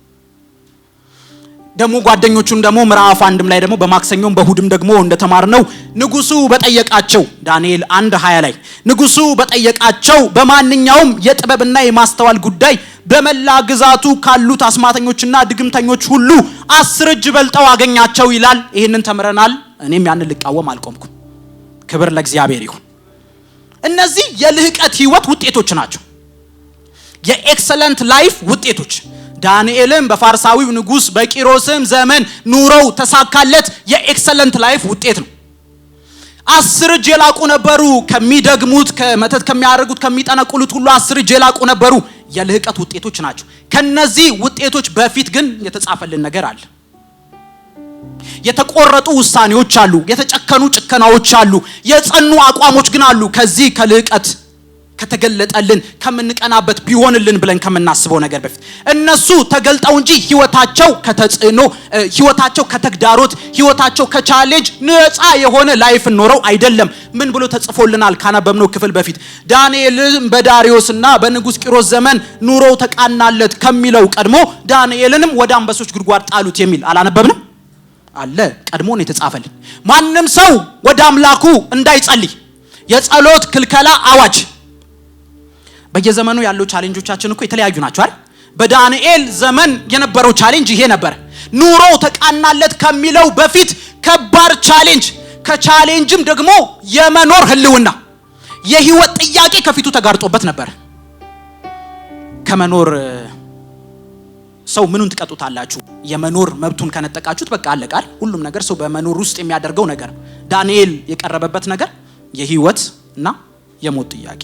ደሞ ጓደኞቹን ደሞ ምዕራፍ 1 ላይ ደሞ በማክሰኞም በእሁድም ደግሞ እንደተማርነው ንጉሱ በጠየቃቸው ዳንኤል 1:20 ላይ ንጉሱ በጠየቃቸው በማንኛውም የጥበብና የማስተዋል ጉዳይ በመላ ግዛቱ ካሉት አስማተኞችና ድግምተኞች ሁሉ 10 እጅ በልጠው አገኛቸው ይላል። ይሄንን ተምረናል። እኔም ያንን ልቃወም አልቆምኩም። ክብር ለእግዚአብሔር ይሁን። እነዚህ የልህቀት ህይወት ውጤቶች ናቸው። የኤክሰለንት ላይፍ ውጤቶች። ዳንኤልም በፋርሳዊው ንጉስ በቂሮስም ዘመን ኑሮው ተሳካለት የኤክሰለንት ላይፍ ውጤት ነው። 10 እጅ የላቁ ነበሩ። ከሚደግሙት ከመተት ከሚያደርጉት ከሚጠነቁሉት ሁሉ 10 እጅ የላቁ ነበሩ። የልህቀት ውጤቶች ናቸው። ከነዚህ ውጤቶች በፊት ግን የተጻፈልን ነገር አለ። የተቆረጡ ውሳኔዎች አሉ። የተጨከኑ ጭከናዎች አሉ። የጸኑ አቋሞች ግን አሉ። ከዚህ ከልህቀት ከተገለጠልን ከምንቀናበት ቢሆንልን ብለን ከምናስበው ነገር በፊት እነሱ ተገልጠው እንጂ ህይወታቸው ከተጽዕኖ ህይወታቸው ከተግዳሮት ህይወታቸው ከቻሌንጅ ነፃ የሆነ ላይፍ ኖረው አይደለም። ምን ብሎ ተጽፎልናል? ካነበብነው ክፍል በፊት ዳንኤልም በዳሪዮስና በንጉስ ቂሮስ ዘመን ኑሮው ተቃናለት ከሚለው ቀድሞ ዳንኤልንም ወደ አንበሶች ጉድጓድ ጣሉት የሚል አላነበብንም? አለ። ቀድሞ ነው የተጻፈልን። ማንም ሰው ወደ አምላኩ እንዳይጸልይ የጸሎት ክልከላ አዋጅ። በየዘመኑ ያለው ቻሌንጆቻችን እኮ የተለያዩ ናቸው አይደል? በዳንኤል ዘመን የነበረው ቻሌንጅ ይሄ ነበር። ኑሮ ተቃናለት ከሚለው በፊት ከባድ ቻሌንጅ፣ ከቻሌንጅም ደግሞ የመኖር ህልውና የህይወት ጥያቄ ከፊቱ ተጋርጦበት ነበር። ከመኖር ሰው ምኑን ትቀጡታላችሁ? የመኖር መብቱን ከነጠቃችሁት በቃ አለቃል። ሁሉም ነገር ሰው በመኖር ውስጥ የሚያደርገው ነገር። ዳንኤል የቀረበበት ነገር የህይወት እና የሞት ጥያቄ።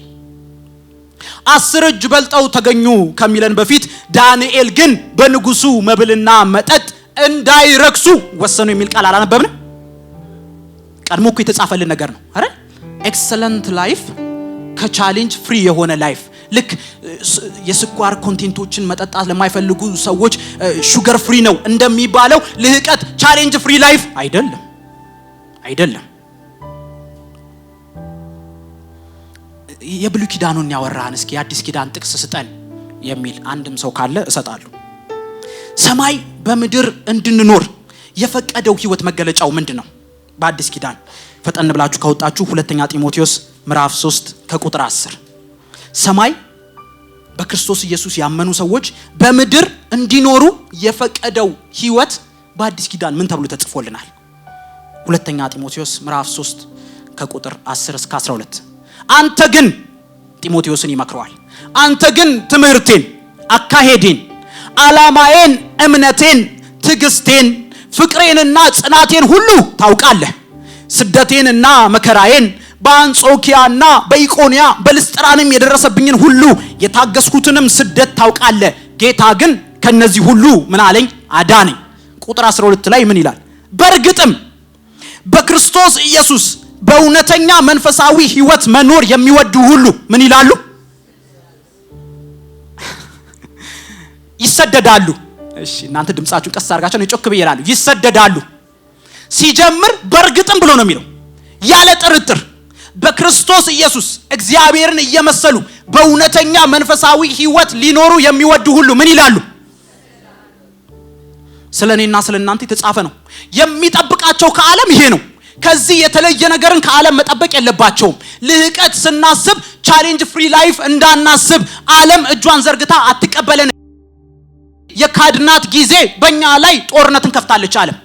10 እጅ በልጠው ተገኙ ከሚለን በፊት ዳንኤል ግን በንጉሱ መብልና መጠጥ እንዳይረክሱ ወሰኑ የሚል ቃል አላነበብንም? ቀድሞ እኮ የተጻፈልን ነገር ነው አይደል? ኤክሰለንት ላይፍ ከቻሌንጅ ፍሪ የሆነ ላይፍ። ልክ የስኳር ኮንቴንቶችን መጠጣት ለማይፈልጉ ሰዎች ሹገር ፍሪ ነው እንደሚባለው ልህቀት ቻሌንጅ ፍሪ ላይፍ አይደለም። የብሉይ ኪዳኑን ያወራን እስኪ የአዲስ ኪዳን ጥቅስ ስጠን የሚል አንድም ሰው ካለ እሰጣለሁ። ሰማይ በምድር እንድንኖር የፈቀደው ህይወት መገለጫው ምንድነው? በአዲስ ኪዳን ፈጠን ብላችሁ ካወጣችሁ ሁለተኛ ጢሞቴዎስ ምዕራፍ 3 ከቁጥር 10 ሰማይ በክርስቶስ ኢየሱስ ያመኑ ሰዎች በምድር እንዲኖሩ የፈቀደው ህይወት በአዲስ ኪዳን ምን ተብሎ ተጽፎልናል? ሁለተኛ ጢሞቴዎስ ምዕራፍ 3 ከቁጥር 10 እስከ 12 አንተ ግን ጢሞቴዎስን ይመክረዋል። አንተ ግን ትምህርቴን፣ አካሄዴን፣ ዓላማዬን፣ እምነቴን፣ ትዕግስቴን፣ ፍቅሬንና ጽናቴን ሁሉ ታውቃለህ። ስደቴንና መከራዬን በአንጾኪያና በኢቆንያ በልስጥራንም የደረሰብኝን ሁሉ የታገስኩትንም ስደት ታውቃለህ። ጌታ ግን ከነዚህ ሁሉ ምን አለኝ? አዳነኝ። ቁጥር 12 ላይ ምን ይላል? በእርግጥም በክርስቶስ ኢየሱስ በእውነተኛ መንፈሳዊ ህይወት መኖር የሚወዱ ሁሉ ምን ይላሉ? ይሰደዳሉ። እሺ እናንተ ድምጻችሁን ቀስ አድርጋችሁ ነው ጮክ ብዬላሉ። ይሰደዳሉ። ሲጀምር በእርግጥም ብሎ ነው የሚለው፣ ያለ ጥርጥር በክርስቶስ ኢየሱስ እግዚአብሔርን እየመሰሉ በእውነተኛ መንፈሳዊ ህይወት ሊኖሩ የሚወዱ ሁሉ ምን ይላሉ? ስለኔና ስለናንተ የተጻፈ ነው። የሚጠብቃቸው ከዓለም ይሄ ነው። ከዚህ የተለየ ነገርን ከዓለም መጠበቅ የለባቸውም። ልህቀት ስናስብ ቻሌንጅ ፍሪ ላይፍ እንዳናስብ ዓለም እጇን ዘርግታ አትቀበለን። የካድናት ጊዜ በእኛ ላይ ጦርነትን ከፍታለች ዓለም።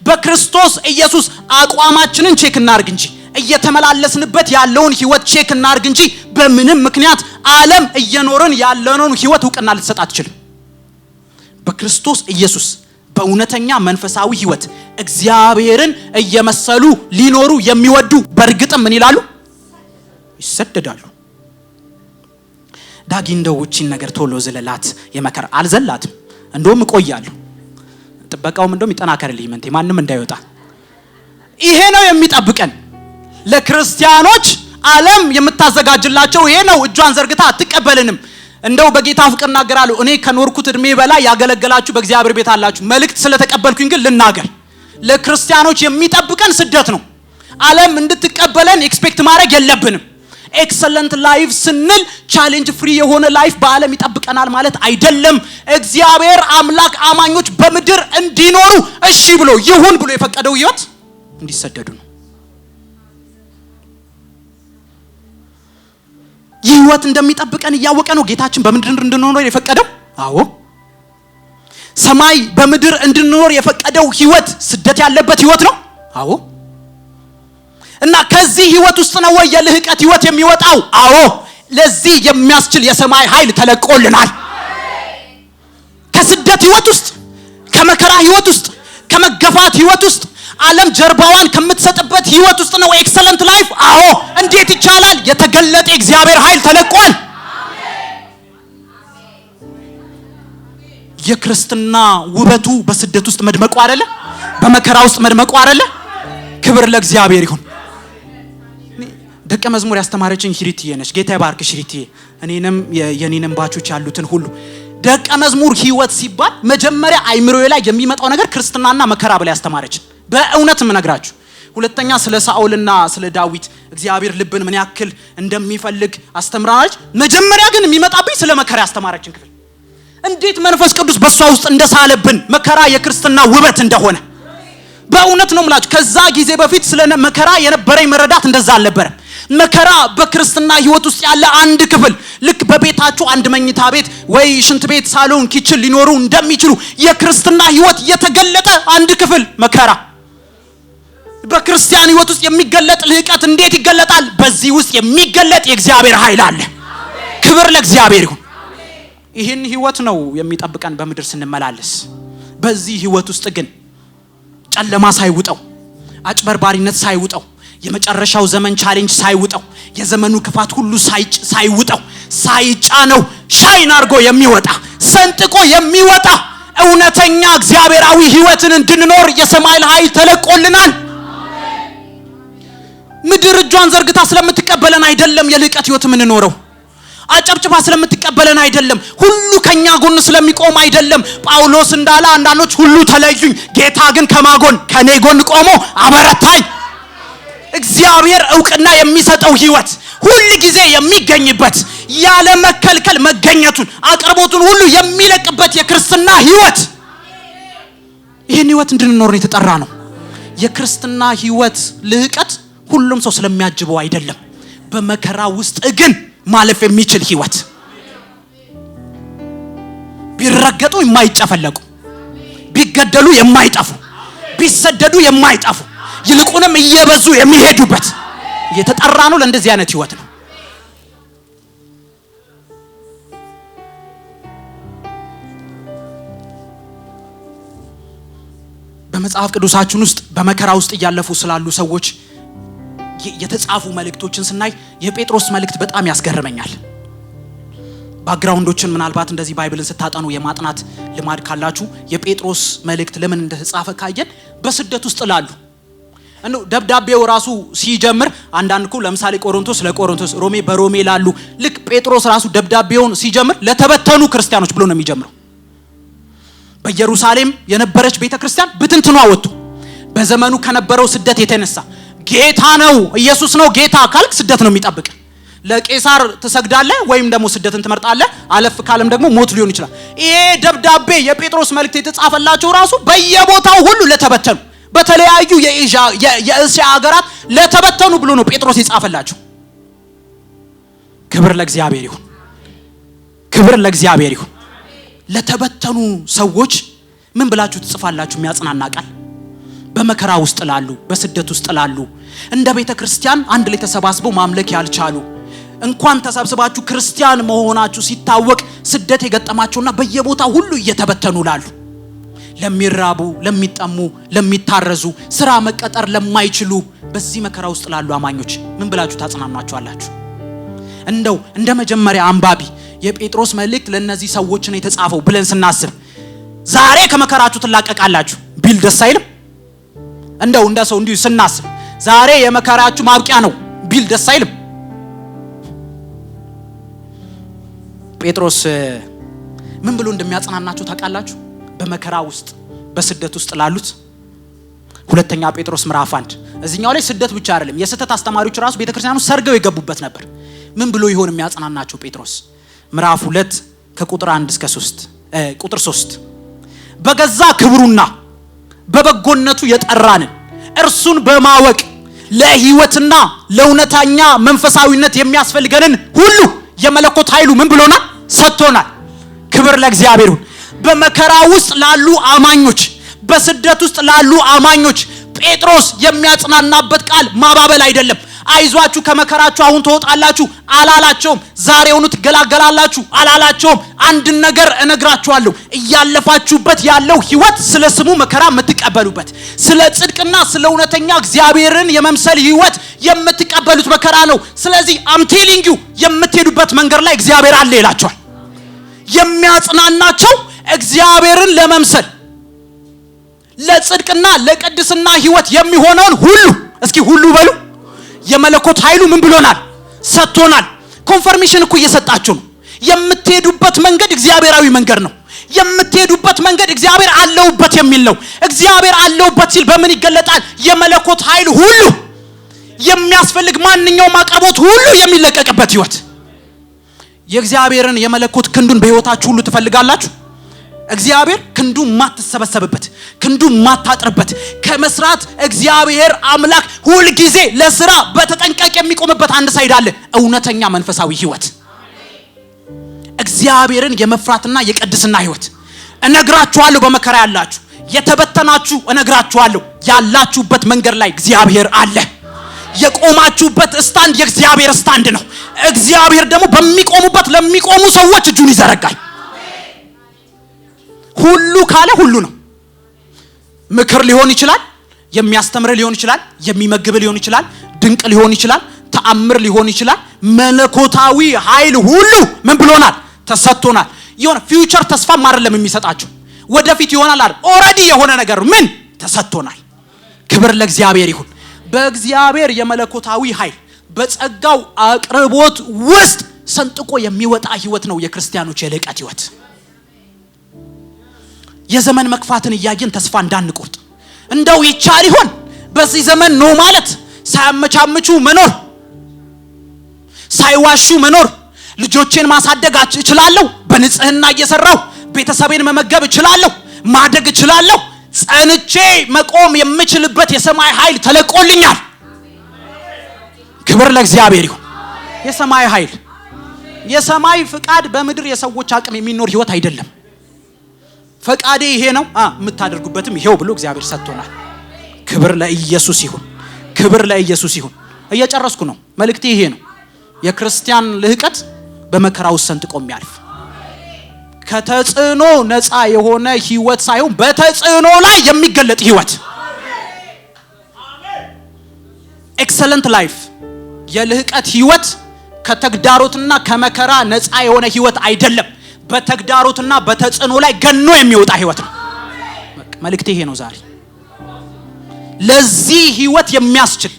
በክርስቶስ ኢየሱስ አቋማችንን ቼክ እናርግ እንጂ እየተመላለስንበት ያለውን ህይወት ቼክ እናርግ እንጂ በምንም ምክንያት ዓለም እየኖርን ያለውን ህይወት እውቅና ልትሰጥ አትችልም። በክርስቶስ ኢየሱስ በእውነተኛ መንፈሳዊ ህይወት እግዚአብሔርን እየመሰሉ ሊኖሩ የሚወዱ በእርግጥም ምን ይላሉ? ይሰደዳሉ። ዳጊ እንደው እቺን ነገር ቶሎ ዘለላት የመከራ አልዘላትም፣ እንደውም እቆያለሁ። ጥበቃውም እንደውም ይጠናከርልኝ መንቴ ማንም እንዳይወጣ። ይሄ ነው የሚጠብቀን። ለክርስቲያኖች ዓለም የምታዘጋጅላቸው ይሄ ነው። እጇን ዘርግታ አትቀበልንም። እንደው በጌታ ፍቅር እናገራለሁ። እኔ ከኖርኩት እድሜ በላይ ያገለገላችሁ በእግዚአብሔር ቤት አላችሁ። መልእክት ስለተቀበልኩኝ ግን ልናገር። ለክርስቲያኖች የሚጠብቀን ስደት ነው። ዓለም እንድትቀበለን ኤክስፔክት ማድረግ የለብንም። ኤክሰለንት ላይፍ ስንል ቻሌንጅ ፍሪ የሆነ ላይፍ በዓለም ይጠብቀናል ማለት አይደለም። እግዚአብሔር አምላክ አማኞች በምድር እንዲኖሩ እሺ ብሎ ይሁን ብሎ የፈቀደው ህይወት እንዲሰደዱ ነው። ይህ ህይወት እንደሚጠብቀን እያወቀ ነው ጌታችን በምድር እንድንኖር የፈቀደው። አዎ ሰማይ በምድር እንድንኖር የፈቀደው ህይወት ስደት ያለበት ህይወት ነው። አዎ እና ከዚህ ህይወት ውስጥ ነው ወይ የልህቀት ህይወት የሚወጣው? አዎ ለዚህ የሚያስችል የሰማይ ኃይል ተለቆልናል። ከስደት ህይወት ውስጥ፣ ከመከራ ህይወት ውስጥ፣ ከመገፋት ህይወት ውስጥ፣ ዓለም ጀርባዋን ከምትሰጥበት ህይወት ውስጥ ነው ኤክሰለንት ላይፍ። አዎ እንዴት ይቻላል? የተገለጠ እግዚአብሔር ኃይል ተለቋል። የክርስትና ውበቱ በስደት ውስጥ መድመቁ አይደለ? በመከራ ውስጥ መድመቁ አይደለ? ክብር ለእግዚአብሔር ይሁን። ደቀ መዝሙር ያስተማረችኝ ሽሪትዬ ነች። ጌታ ይባርክ ሽሪትዬ። እኔንም የኔንም ባቾች ያሉትን ሁሉ ደቀ መዝሙር ህይወት ሲባል መጀመሪያ አይምሮዬ ላይ የሚመጣው ነገር ክርስትናና መከራ ብላ ያስተማረችን በእውነት ምነግራችሁ። ሁለተኛ ስለ ሳኦልና ስለ ዳዊት እግዚአብሔር ልብን ምን ያክል እንደሚፈልግ አስተምራለች። መጀመሪያ ግን የሚመጣብኝ ስለ መከራ ያስተማረችን ክፍል እንዴት መንፈስ ቅዱስ በሷ ውስጥ እንደሳለብን መከራ የክርስትና ውበት እንደሆነ በእውነት ነው የምላችሁ። ከዛ ጊዜ በፊት ስለ መከራ የነበረኝ መረዳት እንደዛ አልነበረም። መከራ በክርስትና ህይወት ውስጥ ያለ አንድ ክፍል፣ ልክ በቤታችሁ አንድ መኝታ ቤት ወይ ሽንት ቤት፣ ሳሎን፣ ኪችን ሊኖሩ እንደሚችሉ የክርስትና ህይወት የተገለጠ አንድ ክፍል መከራ። በክርስቲያን ህይወት ውስጥ የሚገለጥ ልህቀት እንዴት ይገለጣል? በዚህ ውስጥ የሚገለጥ የእግዚአብሔር ኃይል አለ። ክብር ለእግዚአብሔር ይሁን። ይህን ህይወት ነው የሚጠብቀን በምድር ስንመላለስ። በዚህ ህይወት ውስጥ ግን ጨለማ ሳይውጠው፣ አጭበርባሪነት ሳይውጠው፣ የመጨረሻው ዘመን ቻሌንጅ ሳይውጠው፣ የዘመኑ ክፋት ሁሉ ሳይውጠው፣ ሳይጫነው ሻይን አርጎ የሚወጣ ሰንጥቆ የሚወጣ እውነተኛ እግዚአብሔራዊ ህይወትን እንድንኖር የሰማይ ኃይል ተለቆልናል። ምድር እጇን ዘርግታ ስለምትቀበለን አይደለም የልህቀት ህይወት የምንኖረው። አጨብጭባ ስለምትቀበለን አይደለም። ሁሉ ከኛ ጎን ስለሚቆም አይደለም። ጳውሎስ እንዳለ አንዳንዶች ሁሉ ተለዩኝ፣ ጌታ ግን ከማጎን ከኔ ጎን ቆሞ አበረታኝ። እግዚአብሔር እውቅና የሚሰጠው ህይወት ሁሉ ጊዜ የሚገኝበት ያለ መከልከል መገኘቱን አቅርቦቱን ሁሉ የሚለቅበት የክርስትና ህይወት። ይህን ህይወት እንድንኖር ነው የተጠራ ነው። የክርስትና ህይወት ልህቀት ሁሉም ሰው ስለሚያጅበው አይደለም። በመከራ ውስጥ ግን ማለፍ የሚችል ህይወት ቢረገጡ የማይጨፈለቁ፣ ቢገደሉ የማይጠፉ፣ ቢሰደዱ የማይጠፉ ይልቁንም እየበዙ የሚሄዱበት የተጠራ ነው። ለእንደዚህ አይነት ህይወት ነው። በመጽሐፍ ቅዱሳችን ውስጥ በመከራ ውስጥ እያለፉ ስላሉ ሰዎች የተጻፉ መልእክቶችን ስናይ የጴጥሮስ መልእክት በጣም ያስገርመኛል። ባክግራውንዶችን ምናልባት እንደዚህ ባይብልን ስታጠኑ የማጥናት ልማድ ካላችሁ የጴጥሮስ መልእክት ለምን እንደተጻፈ ካየን በስደት ውስጥ ላሉ ደብዳቤው ራሱ ሲጀምር አንዳንድኩ ለምሳሌ ቆሮንቶስ ለቆሮንቶስ፣ ሮሜ በሮሜ ላሉ፣ ልክ ጴጥሮስ ራሱ ደብዳቤውን ሲጀምር ለተበተኑ ክርስቲያኖች ብሎ ነው የሚጀምረው። በኢየሩሳሌም የነበረች ቤተክርስቲያን ብትንትኗ ወጥቶ በዘመኑ ከነበረው ስደት የተነሳ ጌታ ነው ኢየሱስ ነው ጌታ ካልክ ስደት ነው የሚጠብቅ። ለቄሳር ትሰግዳለህ ወይም ደግሞ ስደትን ትመርጣለህ። አለፍ ካለም ደግሞ ሞት ሊሆን ይችላል። ይሄ ደብዳቤ የጴጥሮስ መልእክት የተጻፈላቸው ራሱ በየቦታው ሁሉ ለተበተኑ በተለያዩ የእስያ ሀገራት ለተበተኑ ብሎ ነው ጴጥሮስ የጻፈላቸው። ክብር ለእግዚአብሔር ይሁን፣ ክብር ለእግዚአብሔር ይሁን። ለተበተኑ ሰዎች ምን ብላችሁ ትጽፋላችሁ? የሚያጽናና ቃል። በመከራ ውስጥ ላሉ፣ በስደት ውስጥ ላሉ፣ እንደ ቤተክርስቲያን አንድ ላይ ተሰባስበው ማምለክ ያልቻሉ፣ እንኳን ተሰብስባችሁ ክርስቲያን መሆናችሁ ሲታወቅ ስደት የገጠማቸውና በየቦታው ሁሉ እየተበተኑ ላሉ፣ ለሚራቡ፣ ለሚጠሙ፣ ለሚታረዙ፣ ስራ መቀጠር ለማይችሉ በዚህ መከራ ውስጥ ላሉ አማኞች ምን ብላችሁ ታጽናኗቸዋላችሁ? እንደው እንደ መጀመሪያ አንባቢ የጴጥሮስ መልእክት ለነዚህ ሰዎች ነው የተጻፈው ብለን ስናስብ ዛሬ ከመከራችሁ ትላቀቃላችሁ ቢል ደስ አይልም? እንደው እንደ ሰው እንዲሁ ስናስብ ዛሬ የመከራችሁ ማብቂያ ነው ቢል ደስ አይልም? ጴጥሮስ ምን ብሎ እንደሚያጽናናቸው ታውቃላችሁ? በመከራ ውስጥ በስደት ውስጥ ላሉት ሁለተኛ ጴጥሮስ ምዕራፍ 1 እዚህኛው ላይ ስደት ብቻ አይደለም፣ የስህተት አስተማሪዎች ራሱ ቤተክርስቲያኑ ሰርገው የገቡበት ነበር። ምን ብሎ ይሆን የሚያጽናናቸው ጴጥሮስ? ምዕራፍ 2 ከቁጥር 1 እስከ 3 ቁጥር 3 በገዛ ክብሩና በበጎነቱ የጠራንን እርሱን በማወቅ ለህይወትና ለእውነተኛ መንፈሳዊነት የሚያስፈልገንን ሁሉ የመለኮት ኃይሉ ምን ብሎናል? ሰጥቶናል። ክብር ለእግዚአብሔር ይሁን። በመከራ ውስጥ ላሉ አማኞች፣ በስደት ውስጥ ላሉ አማኞች ጴጥሮስ የሚያጽናናበት ቃል ማባበል አይደለም። አይዟችሁ ከመከራችሁ አሁን ትወጣላችሁ አላላቸውም። ዛሬውኑ ትገላገላላችሁ አላላቸውም። አንድ ነገር እነግራችኋለሁ፣ እያለፋችሁበት ያለው ህይወት ስለ ስሙ መከራ የምትቀበሉበት፣ ስለ ጽድቅና ስለ እውነተኛ እግዚአብሔርን የመምሰል ህይወት የምትቀበሉት መከራ ነው። ስለዚህ አም ቴሊንግ ዩ የምትሄዱበት መንገድ ላይ እግዚአብሔር አለ ይላቸዋል። የሚያጽናናቸው እግዚአብሔርን ለመምሰል ለጽድቅና ለቅድስና ህይወት የሚሆነውን ሁሉ፣ እስኪ ሁሉ በሉ፣ የመለኮት ኃይሉ ምን ብሎናል? ሰጥቶናል። ኮንፈርሜሽን እኮ እየሰጣችሁ ነው። የምትሄዱበት መንገድ እግዚአብሔራዊ መንገድ ነው። የምትሄዱበት መንገድ እግዚአብሔር አለውበት የሚል ነው። እግዚአብሔር አለውበት ሲል በምን ይገለጣል? የመለኮት ኃይል ሁሉ የሚያስፈልግ ማንኛውም አቅርቦት ሁሉ የሚለቀቅበት ህይወት። የእግዚአብሔርን የመለኮት ክንዱን በህይወታችሁ ሁሉ ትፈልጋላችሁ? እግዚአብሔር ክንዱ ማትሰበሰብበት፣ ክንዱ ማታጥርበት፣ ከመስራት እግዚአብሔር አምላክ ሁሉ ጊዜ ለስራ በተጠንቀቅ የሚቆምበት አንድ ሳይድ አለ፣ እውነተኛ መንፈሳዊ ህይወት፣ እግዚአብሔርን የመፍራትና የቅድስና ህይወት። እነግራችኋለሁ፣ በመከራ ያላችሁ የተበተናችሁ እነግራችኋለሁ፣ ያላችሁበት መንገድ ላይ እግዚአብሔር አለ። የቆማችሁበት ስታንድ የእግዚአብሔር ስታንድ ነው። እግዚአብሔር ደግሞ በሚቆሙበት ለሚቆሙ ሰዎች እጁን ይዘረጋል። ሁሉ ካለ ሁሉ ነው። ምክር ሊሆን ይችላል፣ የሚያስተምር ሊሆን ይችላል፣ የሚመግብ ሊሆን ይችላል፣ ድንቅ ሊሆን ይችላል፣ ተአምር ሊሆን ይችላል። መለኮታዊ ኃይል ሁሉ ምን ብሎናል? ተሰጥቶናል። የሆነ ፊውቸር ተስፋም አይደለም የሚሰጣችሁ፣ ወደፊት ይሆናል አይደል? ኦሬዲ የሆነ ነገር ምን ተሰጥቶናል። ክብር ለእግዚአብሔር ይሁን። በእግዚአብሔር የመለኮታዊ ኃይል በጸጋው አቅርቦት ውስጥ ሰንጥቆ የሚወጣ ህይወት ነው የክርስቲያኖች የልቀት ህይወት። የዘመን መክፋትን እያየን ተስፋ እንዳንቆርጥ፣ እንደው ይቻል ይሆን በዚህ ዘመን ነው ማለት ሳያመቻምቹ መኖር፣ ሳይዋሹ መኖር፣ ልጆቼን ማሳደግ እችላለሁ፣ በንጽህና እየሰራሁ ቤተሰቤን መመገብ እችላለሁ፣ ማደግ እችላለሁ፣ ጸንቼ መቆም የምችልበት የሰማይ ኃይል ተለቆልኛል። ክብር ለእግዚአብሔር ይሁን። የሰማይ ኃይል፣ የሰማይ ፍቃድ በምድር የሰዎች አቅም የሚኖር ህይወት አይደለም። ፈቃዴ ይሄ ነው የምታደርጉበትም ይሄው ብሎ እግዚአብሔር ሰጥቶናል። ክብር ለኢየሱስ ይሁን። ክብር ለኢየሱስ ይሁን። እየጨረስኩ ነው። መልእክቴ ይሄ ነው። የክርስቲያን ልህቀት በመከራ ውስጥ ሰንጥቆ የሚያልፍ ከተጽዕኖ ነፃ የሆነ ህይወት ሳይሆን በተጽዕኖ ላይ የሚገለጥ ህይወት። ኤክሰለንት ላይፍ የልህቀት ህይወት ከተግዳሮትና ከመከራ ነፃ የሆነ ህይወት አይደለም። በተግዳሮትና በተጽዕኖ ላይ ገኖ የሚወጣ ህይወት ነው። መልእክቴ ይሄ ነው ዛሬ። ለዚህ ህይወት የሚያስችል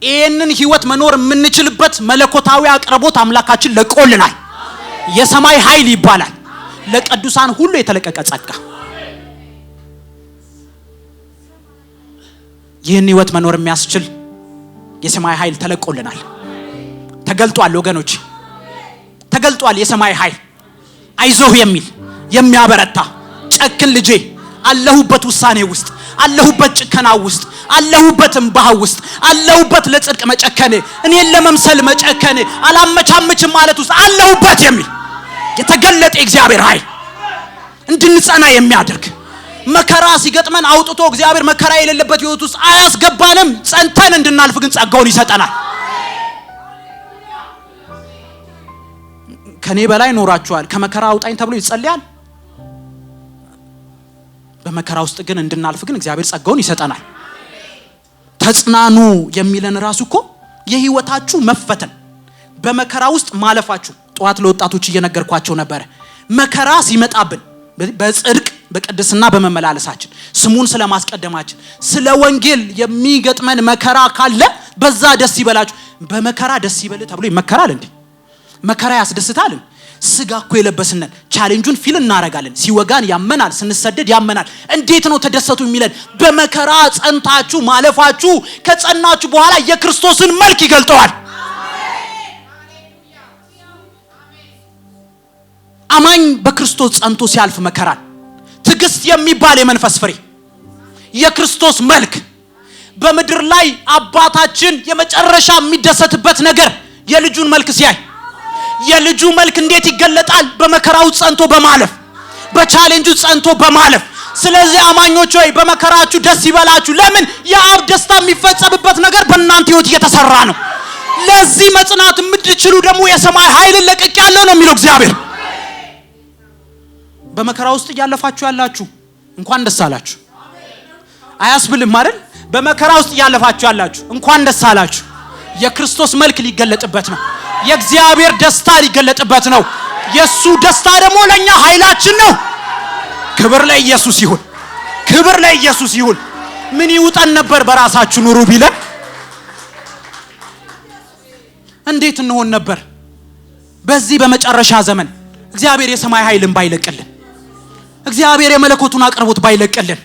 ይህንን ህይወት መኖር የምንችልበት መለኮታዊ አቅርቦት አምላካችን ለቆልናል። የሰማይ ኃይል ይባላል። ለቅዱሳን ሁሉ የተለቀቀ ጸጋ። ይህን ህይወት መኖር የሚያስችል የሰማይ ኃይል ተለቆልናል። ተገልጧል ወገኖች፣ ተገልጧል። የሰማይ ኃይል አይዞህ የሚል የሚያበረታ ጨክን ልጄ፣ አለሁበት ውሳኔ ውስጥ፣ አለሁበት ጭከና ውስጥ፣ አለሁበት እንባህ ውስጥ፣ አለሁበት ለጽድቅ መጨከን፣ እኔን ለመምሰል መጨከን፣ አላመቻምችም ማለት ውስጥ አለሁበት የሚል የተገለጠ እግዚአብሔር ኃይል እንድንጸና የሚያደርግ መከራ ሲገጥመን አውጥቶ እግዚአብሔር መከራ የሌለበት ህይወት ውስጥ አያስገባንም። ጸንተን እንድናልፍ ግን ጸጋውን ይሰጠናል። ከኔ በላይ ኖራችኋል፣ ከመከራ አውጣኝ ተብሎ ይጸልያል። በመከራ ውስጥ ግን እንድናልፍ ግን እግዚአብሔር ጸጋውን ይሰጠናል። ተጽናኑ የሚለን ራሱ እኮ የህይወታችሁ መፈተን በመከራ ውስጥ ማለፋችሁ። ጧት ለወጣቶች እየነገርኳቸው ነበር። መከራ ሲመጣብን በጽድቅ በቅድስና በመመላለሳችን ስሙን ስለማስቀደማችን ስለ ወንጌል የሚገጥመን መከራ ካለ በዛ ደስ ይበላችሁ። በመከራ ደስ ይበል ተብሎ ይመከራል እንዴ? መከራ ያስደስታል? ስጋ እኮ የለበስነን ቻሌንጁን ፊል እናረጋለን። ሲወጋን ያመናል፣ ስንሰደድ ያመናል። እንዴት ነው ተደሰቱ የሚለን? በመከራ ጸንታችሁ ማለፋችሁ ከጸናችሁ በኋላ የክርስቶስን መልክ ይገልጠዋል። አማኝ በክርስቶስ ጸንቶ ሲያልፍ መከራን ትዕግስት የሚባል የመንፈስ ፍሬ የክርስቶስ መልክ በምድር ላይ አባታችን የመጨረሻ የሚደሰትበት ነገር የልጁን መልክ ሲያይ፣ የልጁ መልክ እንዴት ይገለጣል? በመከራው ጸንቶ በማለፍ፣ በቻሌንጁ ጸንቶ በማለፍ። ስለዚህ አማኞች ሆይ በመከራችሁ ደስ ይበላችሁ። ለምን? የአብ ደስታ የሚፈጸምበት ነገር በእናንተ ህይወት እየተሰራ ነው። ለዚህ መጽናት የምትችሉ ደግሞ የሰማይ ኃይልን ለቅቅ ያለው ነው የሚለው እግዚአብሔር። በመከራ ውስጥ እያለፋችሁ ያላችሁ እንኳን ደስ አላችሁ። አያስብልም አይደል? በመከራ ውስጥ እያለፋችሁ ያላችሁ እንኳን ደስ አላችሁ። የክርስቶስ መልክ ሊገለጥበት ነው። የእግዚአብሔር ደስታ ሊገለጥበት ነው። የሱ ደስታ ደግሞ ለኛ ኃይላችን ነው። ክብር ለኢየሱስ ይሁን። ክብር ለኢየሱስ ይሁን። ምን ይውጠን ነበር በራሳችሁ ኑሩ ቢለን እንዴት እንሆን ነበር? በዚህ በመጨረሻ ዘመን እግዚአብሔር የሰማይ ኃይልን ባይለቅልን፣ እግዚአብሔር የመለኮቱን አቅርቦት ባይለቅልን፣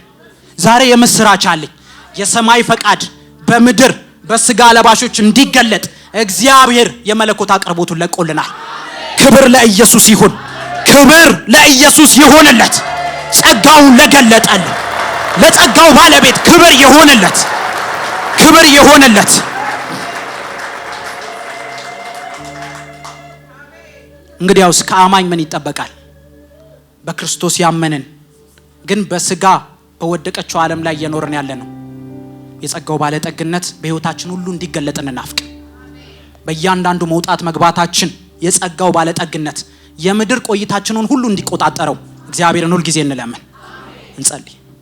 ዛሬ የምስራች አለኝ። የሰማይ ፈቃድ በምድር በስጋ ለባሾች እንዲገለጥ እግዚአብሔር የመለኮት አቅርቦቱን ለቆልናል። ክብር ለኢየሱስ ይሁን። ክብር ለኢየሱስ ይሁንለት። ጸጋውን ለገለጠልን ለጸጋው ባለቤት ክብር ይሁንለት። ክብር ይሁንለት። እንግዲያውስ ከአማኝ ምን ይጠበቃል? በክርስቶስ ያመንን ግን በስጋ በወደቀችው ዓለም ላይ እየኖርን ያለ ነው። የጸጋው ባለጠግነት በህይወታችን ሁሉ እንዲገለጥ እንናፍቅ። በእያንዳንዱ መውጣት መግባታችን የጸጋው ባለጠግነት የምድር ቆይታችንን ሁሉ እንዲቆጣጠረው እግዚአብሔርን ሁሉ ጊዜ እንለምን። እንጸልይ።